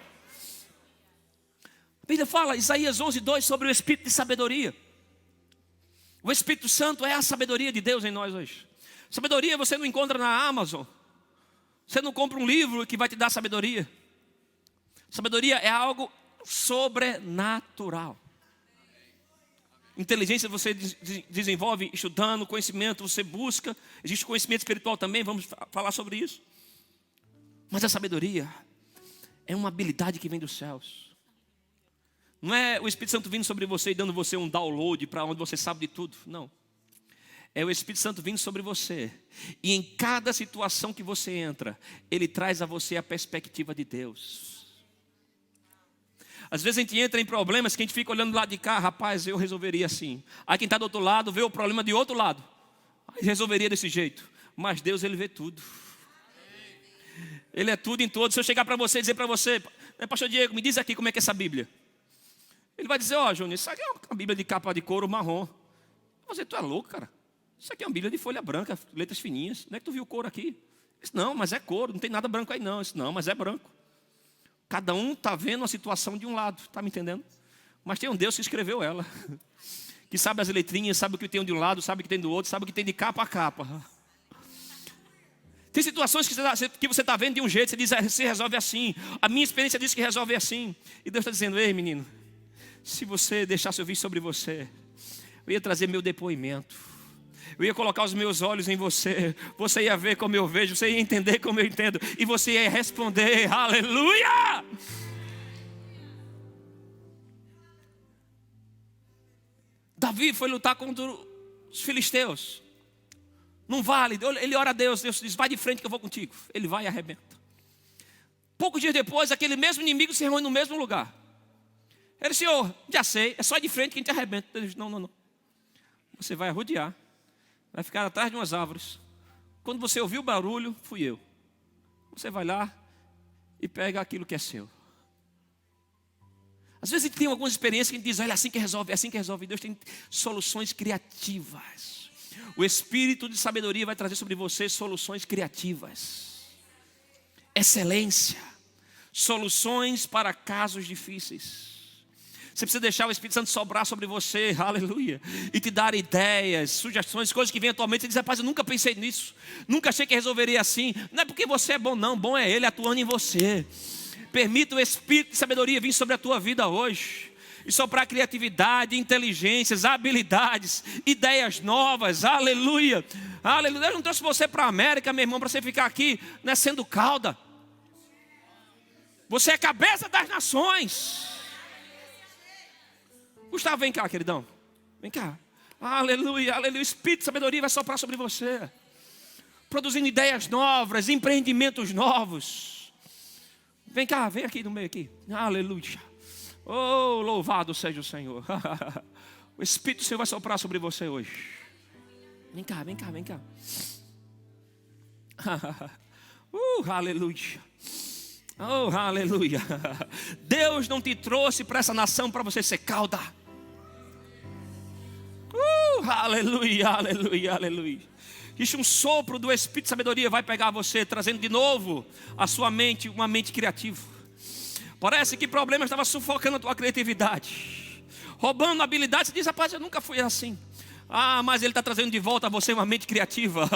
Bíblia fala, Isaías 11, 2, sobre o Espírito de sabedoria. O Espírito Santo é a sabedoria de Deus em nós hoje. Sabedoria você não encontra na Amazon. Você não compra um livro que vai te dar sabedoria. Sabedoria é algo sobrenatural. Inteligência você desenvolve estudando, conhecimento você busca. Existe conhecimento espiritual também, vamos falar sobre isso. Mas a sabedoria é uma habilidade que vem dos céus. Não é o Espírito Santo vindo sobre você e dando você um download para onde você sabe de tudo. Não. É o Espírito Santo vindo sobre você. E em cada situação que você entra, Ele traz a você a perspectiva de Deus. Às vezes a gente entra em problemas que a gente fica olhando do lado de cá. Rapaz, eu resolveria assim. Aí quem está do outro lado vê o problema de outro lado. Aí resolveria desse jeito. Mas Deus, Ele vê tudo. Ele é tudo em todos. Se eu chegar para você e dizer para você: pastor Diego, me diz aqui como é que é essa Bíblia. Ele vai dizer: ó, Júnior, isso aqui é uma Bíblia de capa de couro marrom. Você, tu é louco, cara. Isso aqui é uma Bíblia de folha branca, letras fininhas. Não é que tu viu couro aqui? Disse: não, mas é couro, não tem nada branco aí não. Disse: não, mas é branco. Cada um está vendo a situação de um lado, está me entendendo? Mas tem um Deus que escreveu ela, que sabe as letrinhas, sabe o que tem de um lado, sabe o que tem do outro, sabe o que tem de capa a capa. Tem situações que você está vendo de um jeito, você diz: se resolve assim. A minha experiência diz que resolve assim. E Deus está dizendo: ei, menino, se você deixasse eu vir sobre você, eu ia trazer meu depoimento. Eu ia colocar os meus olhos em você. Você ia ver como eu vejo, você ia entender como eu entendo, e você ia responder: aleluia! Davi foi lutar contra os filisteus num vale. Ele ora a Deus, Deus diz: vai de frente que eu vou contigo. Ele vai e arrebenta. Poucos dias depois, aquele mesmo inimigo se reúne no mesmo lugar. Ele disse: Senhor, já sei, é só de frente que a gente arrebenta. Ele disse: não. Você vai rodear, vai ficar atrás de umas árvores. Quando você ouvir o barulho, fui eu. Você vai lá e pega aquilo que é seu. Às vezes a gente tem algumas experiências que a gente diz: olha, é assim que resolve, é assim que resolve. Deus tem soluções criativas. O Espírito de sabedoria vai trazer sobre você soluções criativas. Excelência. Soluções para casos difíceis. Você precisa deixar o Espírito Santo sobrar sobre você, aleluia, e te dar ideias, sugestões, coisas que vêm atualmente. Você diz: rapaz, eu nunca pensei nisso, nunca achei que resolveria assim. Não é porque você é bom, não, bom é Ele atuando em você. Permita o Espírito de sabedoria vir sobre a tua vida hoje e soprar criatividade, inteligências, habilidades, ideias novas, aleluia, aleluia. Deus não trouxe você para a América, meu irmão, para você ficar aqui, né, sendo cauda. Você é cabeça das nações. Gustavo, vem cá, queridão. Vem cá. Aleluia, aleluia. O Espírito de sabedoria vai soprar sobre você, produzindo ideias novas, empreendimentos novos. Vem cá, vem aqui no meio aqui. Aleluia. Oh, louvado seja o Senhor. O Espírito do Senhor vai soprar sobre você hoje. Vem cá, vem cá, vem cá. Aleluia. Oh, aleluia. Deus não te trouxe para essa nação para você ser cauda. Aleluia, aleluia, aleluia. Existe um sopro do Espírito de sabedoria, vai pegar você, trazendo de novo a sua mente, uma mente criativa. Parece que problemas estavam sufocando a tua criatividade, roubando habilidades. Você diz: rapaz, eu nunca fui assim. Mas Ele está trazendo de volta a você uma mente criativa.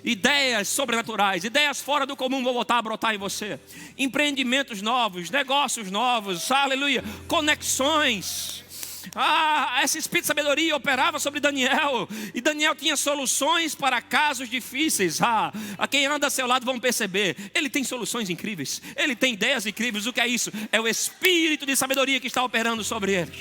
Ideias sobrenaturais, ideias fora do comum vão voltar a brotar em você. Empreendimentos novos, negócios novos, aleluia, conexões. Esse Espírito de sabedoria operava sobre Daniel, e Daniel tinha soluções para casos difíceis. A quem anda ao seu lado vão perceber: ele tem soluções incríveis, ele tem ideias incríveis. O que é isso? É o Espírito de sabedoria que está operando sobre eles.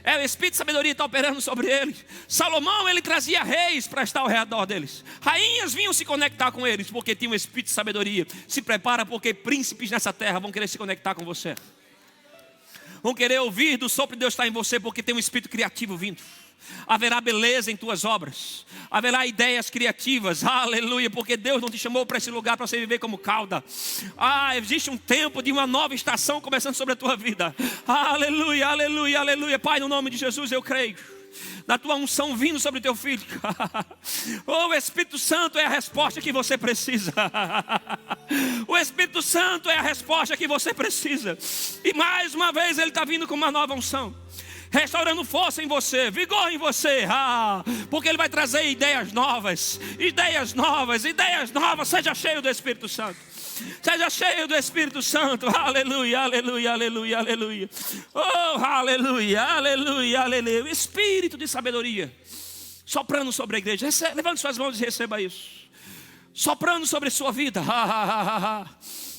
É o Espírito de sabedoria que está operando sobre eles. Salomão, ele trazia reis para estar ao redor deles. Rainhas vinham se conectar com eles, porque tinha um Espírito de sabedoria. Se prepara, porque príncipes nessa terra vão querer se conectar com você. Vão querer ouvir do sopro de Deus estar em você, porque tem um Espírito criativo vindo. Haverá beleza em tuas obras, haverá ideias criativas, aleluia, porque Deus não te chamou para esse lugar para você viver como cauda. Existe um tempo de uma nova estação começando sobre a tua vida. Aleluia, aleluia, aleluia. Pai, no nome de Jesus eu creio na tua unção vindo sobre o teu filho. O Espírito Santo é a resposta que você precisa. O Espírito Santo é a resposta que você precisa. E mais uma vez Ele está vindo com uma nova unção, restaurando força em você, vigor em você, porque Ele vai trazer ideias novas, ideias novas, ideias novas. Seja cheio do Espírito Santo, seja cheio do Espírito Santo, aleluia, aleluia, aleluia, aleluia. Oh, aleluia, aleluia, aleluia. O Espírito de sabedoria soprando sobre a igreja. Levante suas mãos e receba isso. Soprando sobre a sua vida,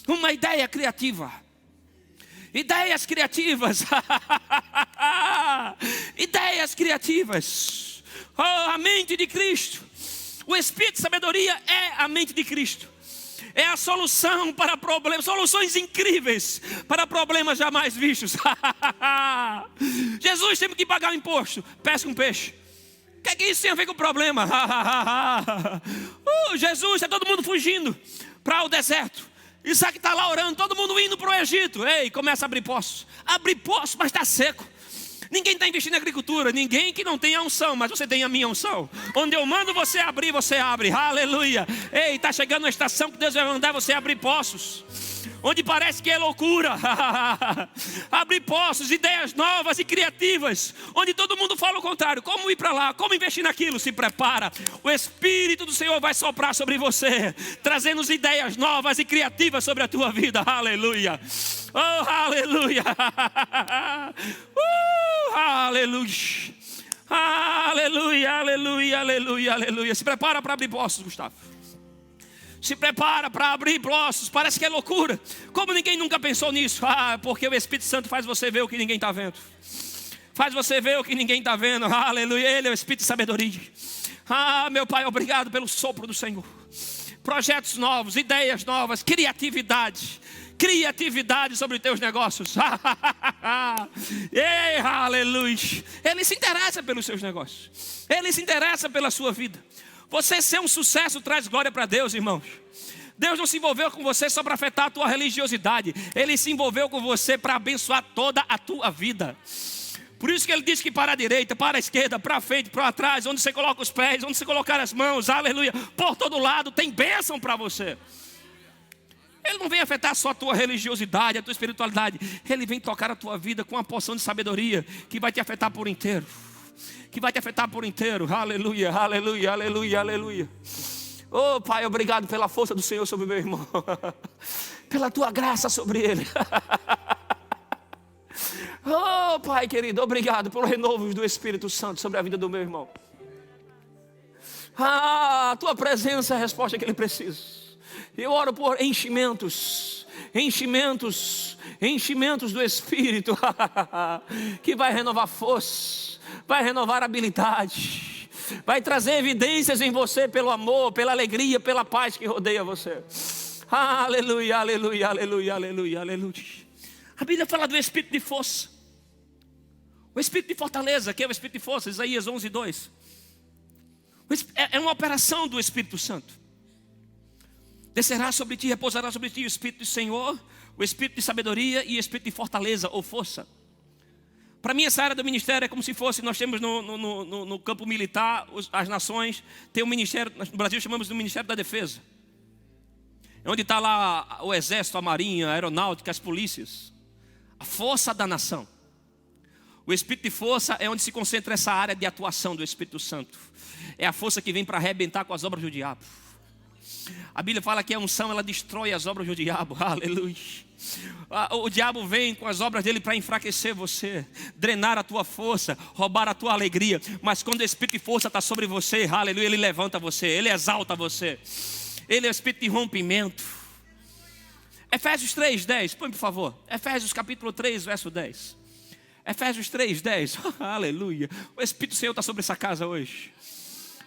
uma ideia criativa. Ideias criativas. Ideias criativas. A mente de Cristo. O Espírito de sabedoria é a mente de Cristo. É a solução para problemas, soluções incríveis para problemas jamais vistos. Jesus teve que pagar um imposto, pesca um peixe. O que é que isso tem a ver com o problema? Jesus, está todo mundo fugindo para o deserto. Isaac está lá orando, todo mundo indo para o Egito. Ei, começa a abrir poços. Abre poços, mas está seco. Ninguém está investindo em agricultura, ninguém que não tenha unção, mas você tem a minha unção. Onde eu mando você abrir, você abre. Aleluia. Ei, está chegando uma estação que Deus vai mandar você abrir poços. Onde parece que é loucura. Abrir poços, ideias novas e criativas. Onde todo mundo fala o contrário. Como ir para lá, como investir naquilo. Se prepara, o Espírito do Senhor vai soprar sobre você, trazendo ideias novas e criativas sobre a tua vida. Aleluia. Oh, aleluia. Aleluia. Aleluia, aleluia, aleluia, aleluia. Se prepara para abrir poços, Gustavo. Se prepara para abrir poços. Parece que é loucura. Como ninguém nunca pensou nisso? Porque o Espírito Santo faz você ver o que ninguém está vendo. Faz você ver o que ninguém está vendo. Aleluia. Ele é o Espírito de sabedoria. Meu Pai, obrigado pelo sopro do Senhor. Projetos novos, ideias novas, criatividade. criatividade sobre os teus negócios. Ei, aleluia. Ele se interessa pelos seus negócios. Ele se interessa pela sua vida. Você ser um sucesso traz glória para Deus, irmãos. Deus não se envolveu com você só para afetar a tua religiosidade. Ele se envolveu com você para abençoar toda a tua vida. Por isso que ele diz que para a direita, para a esquerda, para frente, para trás, onde você coloca os pés, onde você colocar as mãos, aleluia, por todo lado tem bênção para você. Ele não vem afetar só a tua religiosidade, a tua espiritualidade. Ele vem tocar a tua vida com uma porção de sabedoria que vai te afetar por inteiro. Que vai te afetar por inteiro, aleluia, aleluia, aleluia, aleluia. Oh Pai, obrigado pela força do Senhor sobre o meu irmão. Pela tua graça sobre ele. Oh Pai querido, obrigado pelo renovo do Espírito Santo sobre a vida do meu irmão. A tua presença é a resposta que ele precisa. Eu oro por enchimentos do Espírito. Que vai renovar força, vai renovar habilidade, vai trazer evidências em você pelo amor, pela alegria, pela paz que rodeia você. Aleluia, aleluia, aleluia, aleluia, aleluia. A Bíblia fala do espírito de força. O espírito de fortaleza, que é o espírito de força, Isaías 11:2. É uma operação do Espírito Santo. Descerá sobre ti, repousará sobre ti o Espírito do Senhor, o Espírito de sabedoria e o Espírito de fortaleza ou força. Para mim essa área do ministério é como se fosse, nós temos no campo militar, as nações, tem um ministério, no Brasil chamamos de Ministério da Defesa. É onde está lá o exército, a marinha, a aeronáutica, as polícias. A força da nação. O Espírito de força é onde se concentra essa área de atuação do Espírito Santo. É a força que vem para arrebentar com as obras do diabo. A Bíblia fala que a unção, ela destrói as obras do diabo, aleluia. O diabo vem com as obras dele para enfraquecer você, drenar a tua força, roubar a tua alegria. Mas quando o Espírito de força está sobre você, aleluia, ele levanta você, ele exalta você. Ele é o Espírito de rompimento. Efésios 3:10, põe por favor. Efésios capítulo 3, verso 10. Efésios 3:10, aleluia. O Espírito do Senhor está sobre essa casa hoje.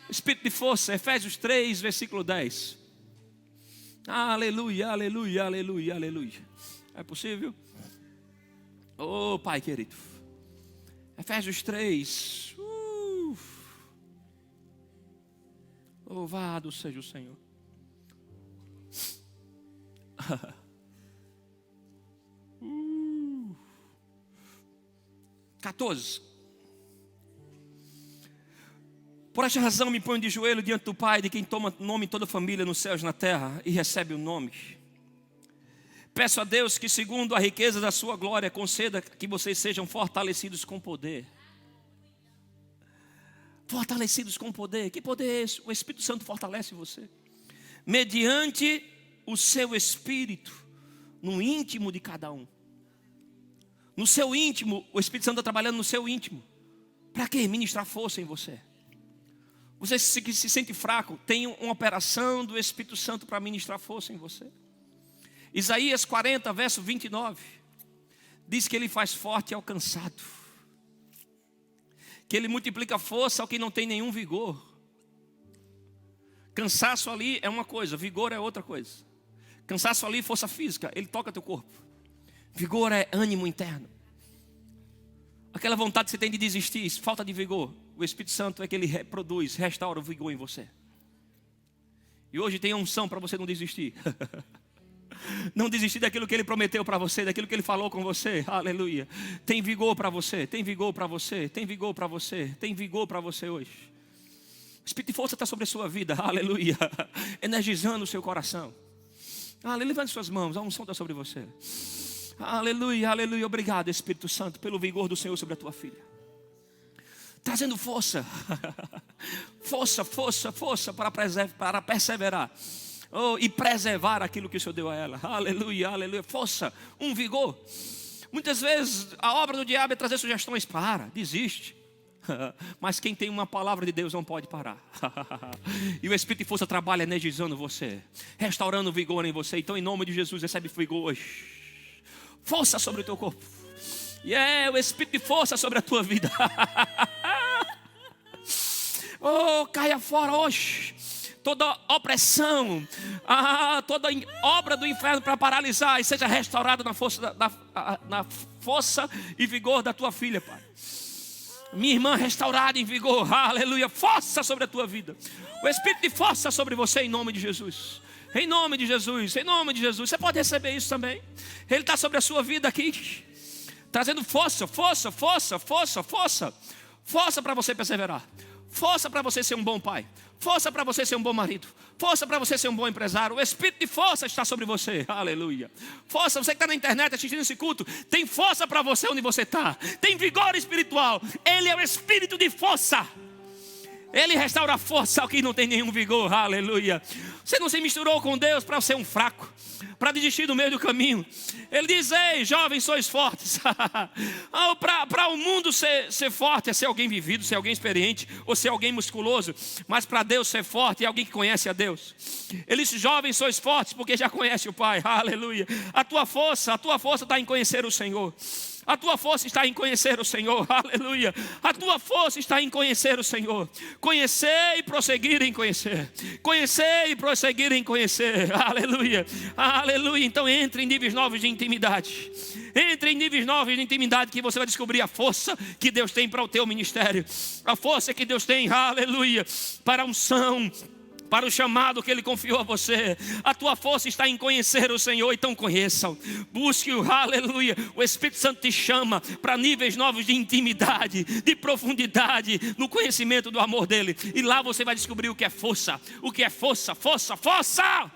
O Espírito de força, Efésios 3, versículo 10. Aleluia, aleluia, aleluia, aleluia. É possível? Oh Pai querido. Efésios 3. Louvado seja o Senhor. 14. Por esta razão me ponho de joelho diante do Pai, de quem toma nome toda a família nos céus e na terra, e recebe o nome. Peço a Deus que, segundo a riqueza da sua glória, conceda que vocês sejam fortalecidos com poder. Fortalecidos com poder. Que poder é esse? O Espírito Santo fortalece você. Mediante o seu Espírito, no íntimo de cada um. No seu íntimo, o Espírito Santo está trabalhando no seu íntimo. Para quê? Ministrar força em você. Você se sente fraco, tem uma operação do Espírito Santo para ministrar força em você. Isaías 40, verso 29, diz que ele faz forte ao cansado, que ele multiplica força ao que não tem nenhum vigor. Cansaço ali é uma coisa, vigor é outra coisa. Cansaço ali, força física, ele toca teu corpo. Vigor é ânimo interno. Aquela vontade que você tem de desistir, falta de vigor. O Espírito Santo é que ele reproduz, restaura o vigor em você. E hoje tem a unção para você não desistir. Não desistir daquilo que ele prometeu para você, daquilo que ele falou com você. Aleluia. Tem vigor para você, tem vigor para você, tem vigor para você, tem vigor para você hoje. O Espírito de força está sobre a sua vida. Aleluia. Energizando o seu coração. Aleluia. Levante suas mãos, a unção está sobre você. Aleluia, aleluia. Obrigado, Espírito Santo, pelo vigor do Senhor sobre a tua filha. Trazendo força. Força para perseverar. E preservar aquilo que o Senhor deu a ela. Aleluia, aleluia. Força, um vigor. Muitas vezes a obra do diabo é trazer sugestões. Desiste. Mas quem tem uma palavra de Deus não pode parar. E o Espírito de força trabalha energizando você, restaurando o vigor em você. Então em nome de Jesus recebe vigor hoje. Força sobre o teu corpo. O Espírito de força sobre a tua vida. Caia fora hoje toda opressão, toda obra do inferno para paralisar, e seja restaurada na força e vigor da tua filha, Pai. Minha irmã restaurada em vigor, aleluia, força sobre a tua vida. O Espírito de força sobre você em nome de Jesus. Em nome de Jesus, em nome de Jesus. Você pode receber isso também. Ele está sobre a sua vida aqui, trazendo força, força, força, força, força. Força para você perseverar. Força para você ser um bom pai. Força para você ser um bom marido. Força para você ser um bom empresário. O Espírito de força está sobre você. Aleluia. Força, você que está na internet assistindo esse culto, tem força para você onde você está. Tem vigor espiritual. Ele é o Espírito de força. Ele restaura a força ao que não tem nenhum vigor. Aleluia. Você não se misturou com Deus para ser um fraco, para desistir do meio do caminho. Ele diz: ei, jovens, sois fortes. Para o mundo ser forte é ser alguém vivido, ser alguém experiente, ou ser alguém musculoso. Mas para Deus ser forte é alguém que conhece a Deus. Ele diz: jovens, sois fortes porque já conhece o Pai. Aleluia. A tua força está em conhecer o Senhor. A tua força está em conhecer o Senhor, aleluia. A tua força está em conhecer o Senhor. Conhecer e prosseguir em conhecer. Conhecer e prosseguir em conhecer, aleluia. Aleluia, então entre em níveis novos de intimidade. Entre em níveis novos de intimidade que você vai descobrir a força que Deus tem para o teu ministério. A força que Deus tem, aleluia, para a unção, para o chamado que Ele confiou a você. A tua força está em conhecer o Senhor, então conheçam. Busque-o, aleluia. O Espírito Santo te chama para níveis novos de intimidade, de profundidade, no conhecimento do amor dEle. E lá você vai descobrir o que é força. O que é força, força, força.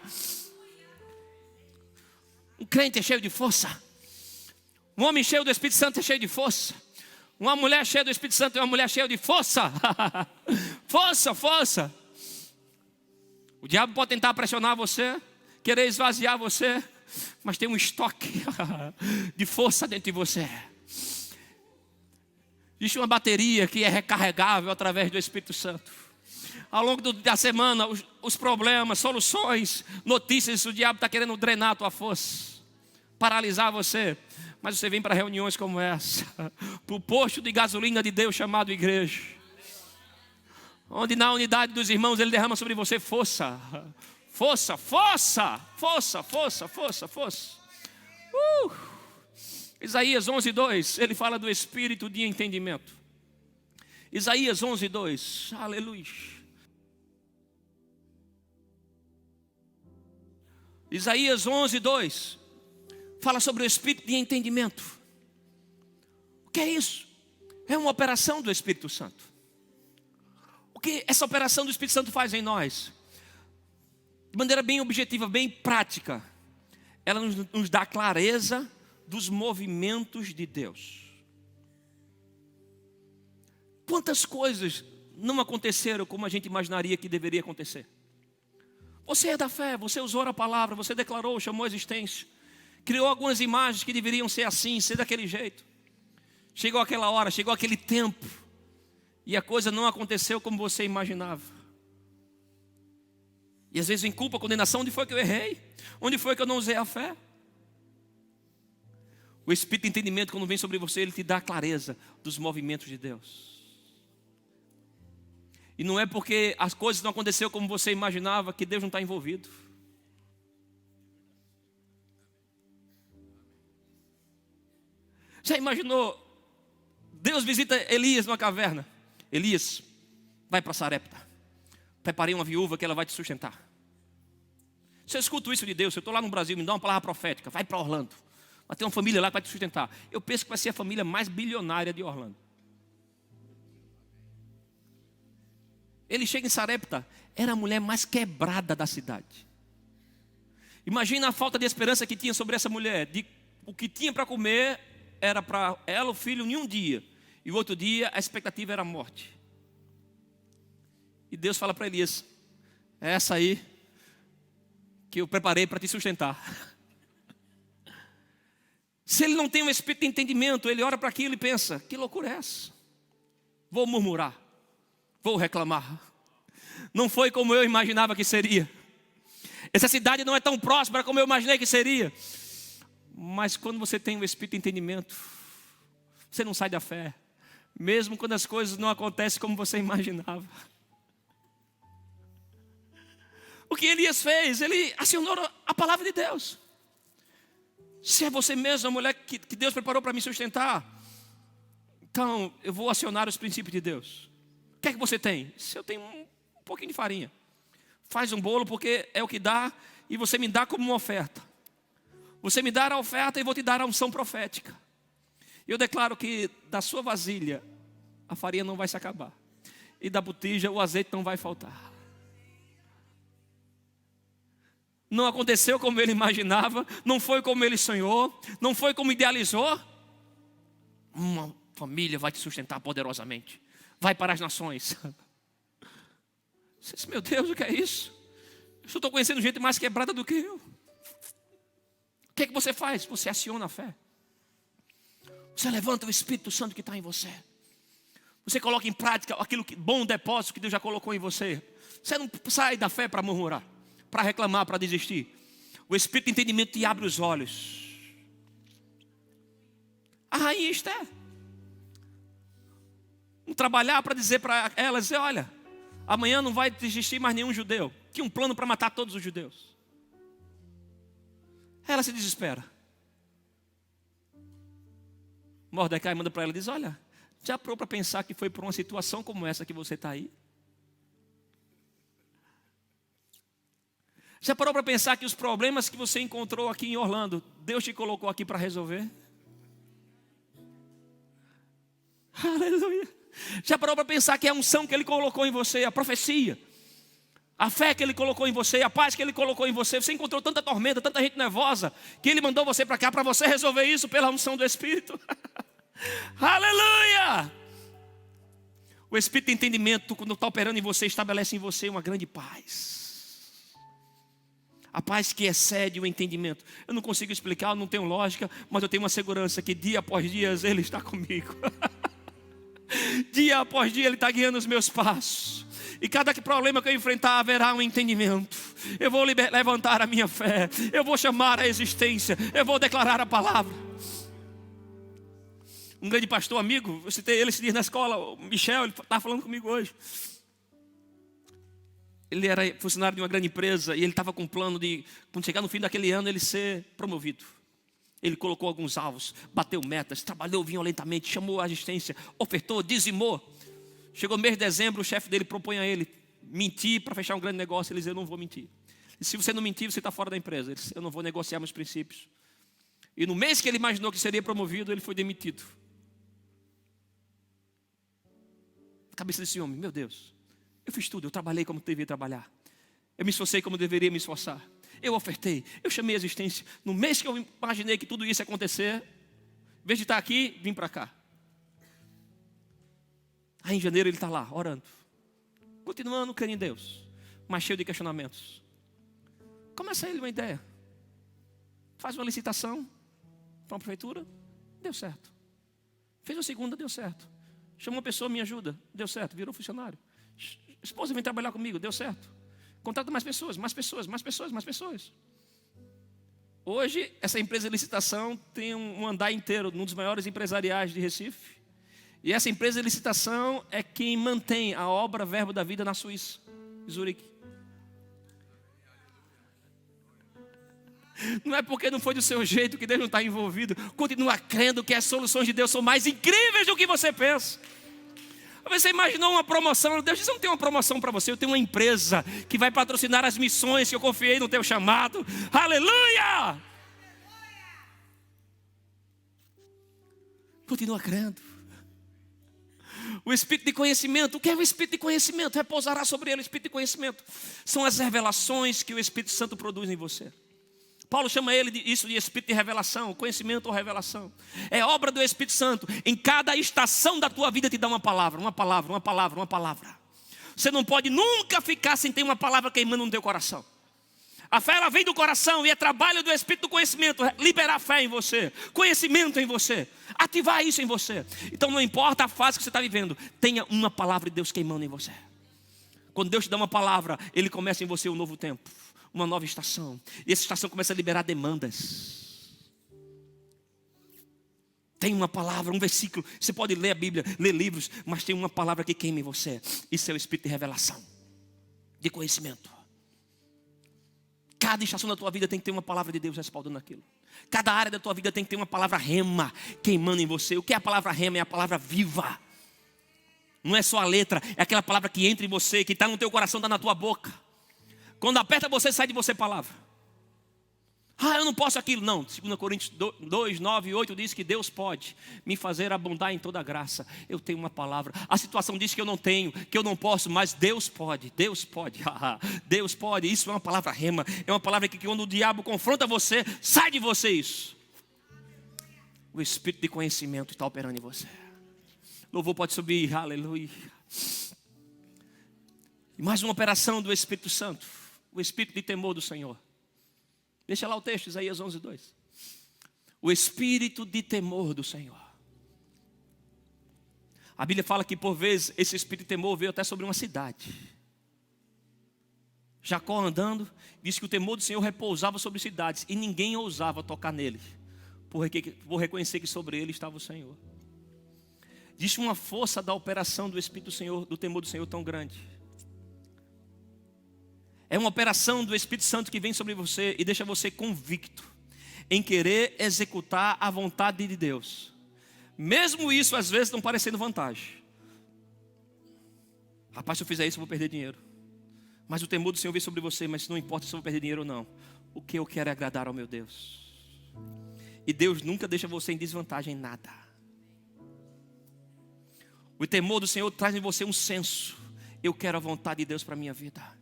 Um crente é cheio de força. Um homem cheio do Espírito Santo é cheio de força. Uma mulher cheia do Espírito Santo é uma mulher cheia de força. Força, força. O diabo pode tentar pressionar você, querer esvaziar você, mas tem um estoque de força dentro de você. Existe uma bateria que é recarregável através do Espírito Santo. Ao longo da semana, os problemas, soluções, notícias, o diabo está querendo drenar a tua força, paralisar você. Mas você vem para reuniões como essa, para o posto de gasolina de Deus chamado igreja, onde na unidade dos irmãos Ele derrama sobre você força. Força, força, força, força, força, força. Isaías 11:2, ele fala do espírito de entendimento. Isaías 11:2, aleluia. Isaías 11:2 fala sobre o espírito de entendimento. O que é isso? É uma operação do Espírito Santo. O que essa operação do Espírito Santo faz em nós? De maneira bem objetiva, bem prática, ela nos dá clareza dos movimentos de Deus. Quantas coisas não aconteceram como a gente imaginaria que deveria acontecer? Você é da fé, você usou a palavra, você declarou, chamou a existência, criou algumas imagens que deveriam ser assim, ser daquele jeito. Chegou aquela hora, chegou aquele tempo, e a coisa não aconteceu como você imaginava. E às vezes vem culpa, condenação. Onde foi que eu errei? Onde foi que eu não usei a fé? O Espírito de entendimento, quando vem sobre você, ele te dá a clareza dos movimentos de Deus. E não é porque as coisas não aconteceram como você imaginava que Deus não está envolvido. Já imaginou? Deus visita Elias numa caverna. Elias, vai para Sarepta. Preparei uma viúva que ela vai te sustentar. Se eu escuto isso de Deus, se eu estou lá no Brasil, me dá uma palavra profética, vai para Orlando. Vai ter uma família lá que vai te sustentar. Eu penso que vai ser a família mais bilionária de Orlando. Ele chega em Sarepta, era a mulher mais quebrada da cidade. Imagina a falta de esperança que tinha sobre essa mulher. O que tinha para comer era para ela, o filho, em um dia. E o outro dia a expectativa era a morte. E Deus fala para Elias: é essa aí que eu preparei para te sustentar. Se ele não tem um espírito de entendimento, ele olha para aquilo e pensa: que loucura é essa? Vou murmurar, vou reclamar. Não foi como eu imaginava que seria. Essa cidade não é tão próspera como eu imaginei que seria. Mas quando você tem um espírito de entendimento, você não sai da fé, mesmo quando as coisas não acontecem como você imaginava. O que Elias fez? Ele acionou a palavra de Deus. Se é você mesmo, a mulher que Deus preparou para me sustentar, então eu vou acionar os princípios de Deus. O que é que você tem? Se eu tenho um pouquinho de farinha, faz um bolo, porque é o que dá, e você me dá como uma oferta. Você me dá a oferta e vou te dar a unção profética. Eu declaro que da sua vasilha a farinha não vai se acabar, e da botija o azeite não vai faltar. Não aconteceu como ele imaginava, não foi como ele sonhou, não foi como idealizou. Uma família vai te sustentar poderosamente, vai para as nações. Você diz, meu Deus, o que é isso? Eu estou conhecendo gente mais quebrada do que eu. O que é que você faz? Você aciona a fé. Você levanta o Espírito Santo que está em você. Você coloca em prática aquilo que bom depósito que Deus já colocou em você. Você não sai da fé para murmurar, para reclamar, para desistir. O Espírito de entendimento te abre os olhos. A rainha Esther não trabalhar para dizer para ela, dizer, olha, amanhã não vai existir mais nenhum judeu. Tinha um plano para matar todos os judeus. Ela se desespera. Mordecai manda para ela e diz, olha, já parou para pensar que foi por uma situação como essa que você está aí? Já parou para pensar que os problemas que você encontrou aqui em Orlando, Deus te colocou aqui para resolver? Aleluia. Já parou para pensar que é a unção que Ele colocou em você, a profecia, a fé que Ele colocou em você, a paz que Ele colocou em você? Você encontrou tanta tormenta, tanta gente nervosa, que Ele mandou você para cá para você resolver isso pela unção do Espírito. Aleluia. O Espírito de entendimento, quando está operando em você, estabelece em você uma grande paz. A paz que excede o entendimento. Eu não consigo explicar, não tenho lógica, mas eu tenho uma segurança que dia após dia Ele está comigo. Dia após dia Ele está guiando os meus passos. E cada problema que eu enfrentar haverá um entendimento. Eu vou levantar a minha fé. Eu vou chamar a existência. Eu vou declarar a palavra. Um grande pastor amigo, eu citei ele esse dia na escola, o Michel, ele estava falando comigo hoje. Ele era funcionário de uma grande empresa e ele estava com um plano de, quando chegar no fim daquele ano, ele ser promovido. Ele colocou alguns alvos, bateu metas, trabalhou violentamente, chamou a assistência, ofertou, dizimou. Chegou o mês de dezembro, o chefe dele propõe a ele mentir para fechar um grande negócio. Ele disse, eu não vou mentir. E se você não mentir, você está fora da empresa. Ele disse, eu não vou negociar meus princípios. E no mês que ele imaginou que seria promovido, ele foi demitido. A cabeça desse homem, meu Deus. Eu fiz tudo, eu trabalhei como devia trabalhar. Eu me esforcei como deveria me esforçar. Eu ofertei, eu chamei a existência. No mês que eu imaginei que tudo isso ia acontecer, em vez de estar aqui, vim para cá. Aí em janeiro ele está lá, orando. Continuando crendo em Deus, mas cheio de questionamentos. Começa ele uma ideia. Faz uma licitação para uma prefeitura, deu certo. Fez uma segunda, deu certo. Chamou uma pessoa, me ajuda, deu certo, virou funcionário. Esposa vem trabalhar comigo, deu certo. Contrata mais pessoas, mais pessoas, mais pessoas, mais pessoas. Hoje, essa empresa de licitação tem um andar inteiro, num dos maiores empresariais de Recife. E essa empresa de licitação é quem mantém a obra Verbo da Vida na Suíça, em Zurique. Não é porque não foi do seu jeito que Deus não está envolvido. Continua crendo que as soluções de Deus são mais incríveis do que você pensa. Você imaginou uma promoção? Deus diz, eu não tenho uma promoção para você. Eu tenho uma empresa que vai patrocinar as missões que eu confiei no teu chamado. Aleluia! Continua crendo. O Espírito de conhecimento. O que é o Espírito de conhecimento? Repousará sobre ele o Espírito de conhecimento. São as revelações que o Espírito Santo produz em você. Paulo chama isso de Espírito de revelação, conhecimento ou revelação. É obra do Espírito Santo. Em cada estação da tua vida te dá uma palavra, uma palavra, uma palavra, uma palavra. Você não pode nunca ficar sem ter uma palavra queimando no teu coração. A fé ela vem do coração e é trabalho do Espírito do conhecimento. Liberar fé em você, conhecimento em você, ativar isso em você. Então não importa a fase que você está vivendo, tenha uma palavra de Deus queimando em você. Quando Deus te dá uma palavra, Ele começa em você um novo tempo, uma nova estação. E essa estação começa a liberar demandas. Tem uma palavra, um versículo. Você pode ler a Bíblia, ler livros, mas tem uma palavra que queima em você. Isso é o Espírito de revelação, de conhecimento. Cada estação da tua vida tem que ter uma palavra de Deus respaldando aquilo. Cada área da tua vida tem que ter uma palavra rema queimando em você. O que é a palavra rema? É a palavra viva. Não é só a letra, é aquela palavra que entra em você, que está no teu coração, está na tua boca. Quando aperta você, sai de você palavra. Eu não posso aquilo. Não, 2 Coríntios 2, 9 e 8 diz que Deus pode me fazer abundar em toda graça. Eu tenho uma palavra. A situação diz que eu não tenho, que eu não posso, mas Deus pode. Deus pode. Deus pode. Isso é uma palavra rema. É uma palavra que quando o diabo confronta você, sai de você isso. O espírito de conhecimento está operando em você. Louvor pode subir, aleluia. E mais uma operação do Espírito Santo. O espírito de temor do Senhor. Deixa lá o texto, Isaías 11, 2. O espírito de temor do Senhor. A Bíblia fala que por vezes esse espírito de temor veio até sobre uma cidade. Jacó andando, disse que o temor do Senhor repousava sobre cidades. E ninguém ousava tocar nele, por reconhecer que sobre ele estava o Senhor. Existe uma força da operação do Espírito do Senhor, do temor do Senhor tão grande. É uma operação do Espírito Santo que vem sobre você e deixa você convicto em querer executar a vontade de Deus. Mesmo isso às vezes não parecendo vantagem. Rapaz, se eu fizer isso eu vou perder dinheiro. Mas o temor do Senhor vem sobre você, mas não importa se eu vou perder dinheiro ou não. O que eu quero é agradar ao meu Deus. E Deus nunca deixa você em desvantagem em nada. O temor do Senhor traz em você um senso. Eu quero a vontade de Deus para a minha vida.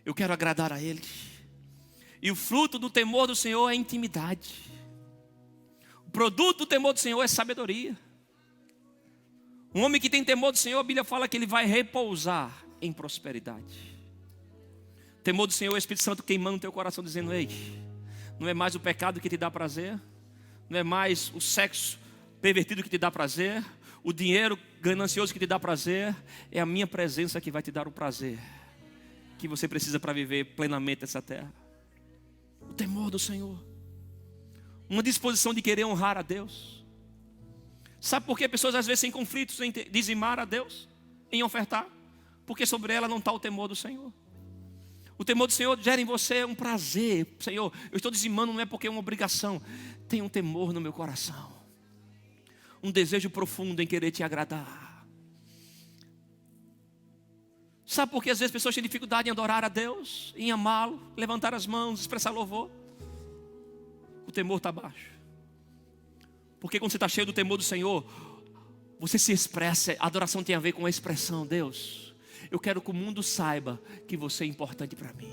Eu quero agradar a Ele. E o fruto do temor do Senhor é intimidade. O produto do temor do Senhor é sabedoria. Um homem que tem temor do Senhor, a Bíblia fala que ele vai repousar em prosperidade. O temor do Senhor é o Espírito Santo queimando o teu coração, dizendo: ei, não é mais o pecado que te dá prazer, não é mais o sexo pervertido que te dá prazer, o dinheiro ganancioso que te dá prazer, é a minha presença que vai te dar o prazer que você precisa para viver plenamente essa terra. O temor do Senhor. Uma disposição de querer honrar a Deus. Sabe por que pessoas às vezes têm conflitos em dizimar a Deus, em ofertar? Porque sobre ela não está o temor do Senhor. O temor do Senhor gera em você um prazer. Senhor, eu estou dizimando não é porque é uma obrigação. Tem um temor no meu coração. Um desejo profundo em querer te agradar. Sabe por que às vezes pessoas têm dificuldade em adorar a Deus, em amá-lo, levantar as mãos, expressar louvor? O temor está baixo. Porque quando você está cheio do temor do Senhor, você se expressa. A adoração tem a ver com a expressão. Deus, eu quero que o mundo saiba que você é importante para mim.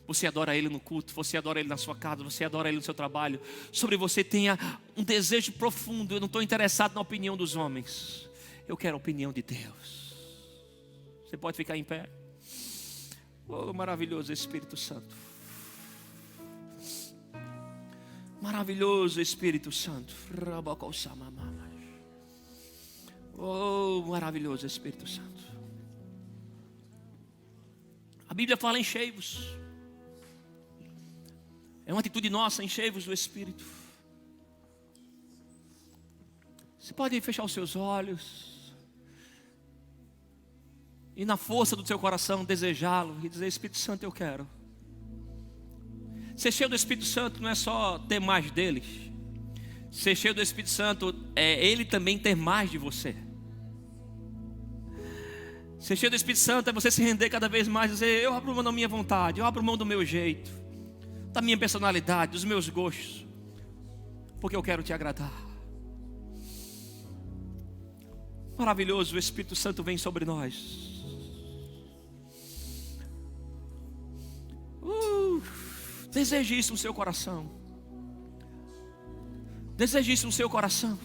Você adora Ele no culto, você adora Ele na sua casa, você adora Ele no seu trabalho. Sobre você tenha um desejo profundo. Eu não estou interessado na opinião dos homens. Eu quero a opinião de Deus. Você pode ficar em pé. Oh, maravilhoso Espírito Santo. Maravilhoso Espírito Santo. Oh, maravilhoso Espírito Santo. A Bíblia fala: enchei-vos. É uma atitude nossa, enchei-vos do Espírito. Você pode fechar os seus olhos e na força do seu coração desejá-lo e dizer: Espírito Santo, eu quero. Ser cheio do Espírito Santo não é só ter mais dele. Ser cheio do Espírito Santo é Ele também ter mais de você. Ser cheio do Espírito Santo é você se render cada vez mais e dizer: eu abro mão da minha vontade, eu abro mão do meu jeito, da minha personalidade, dos meus gostos, porque eu quero te agradar. Maravilhoso, o Espírito Santo vem sobre nós. Deseje isso no seu coração. Deseje isso no seu coração.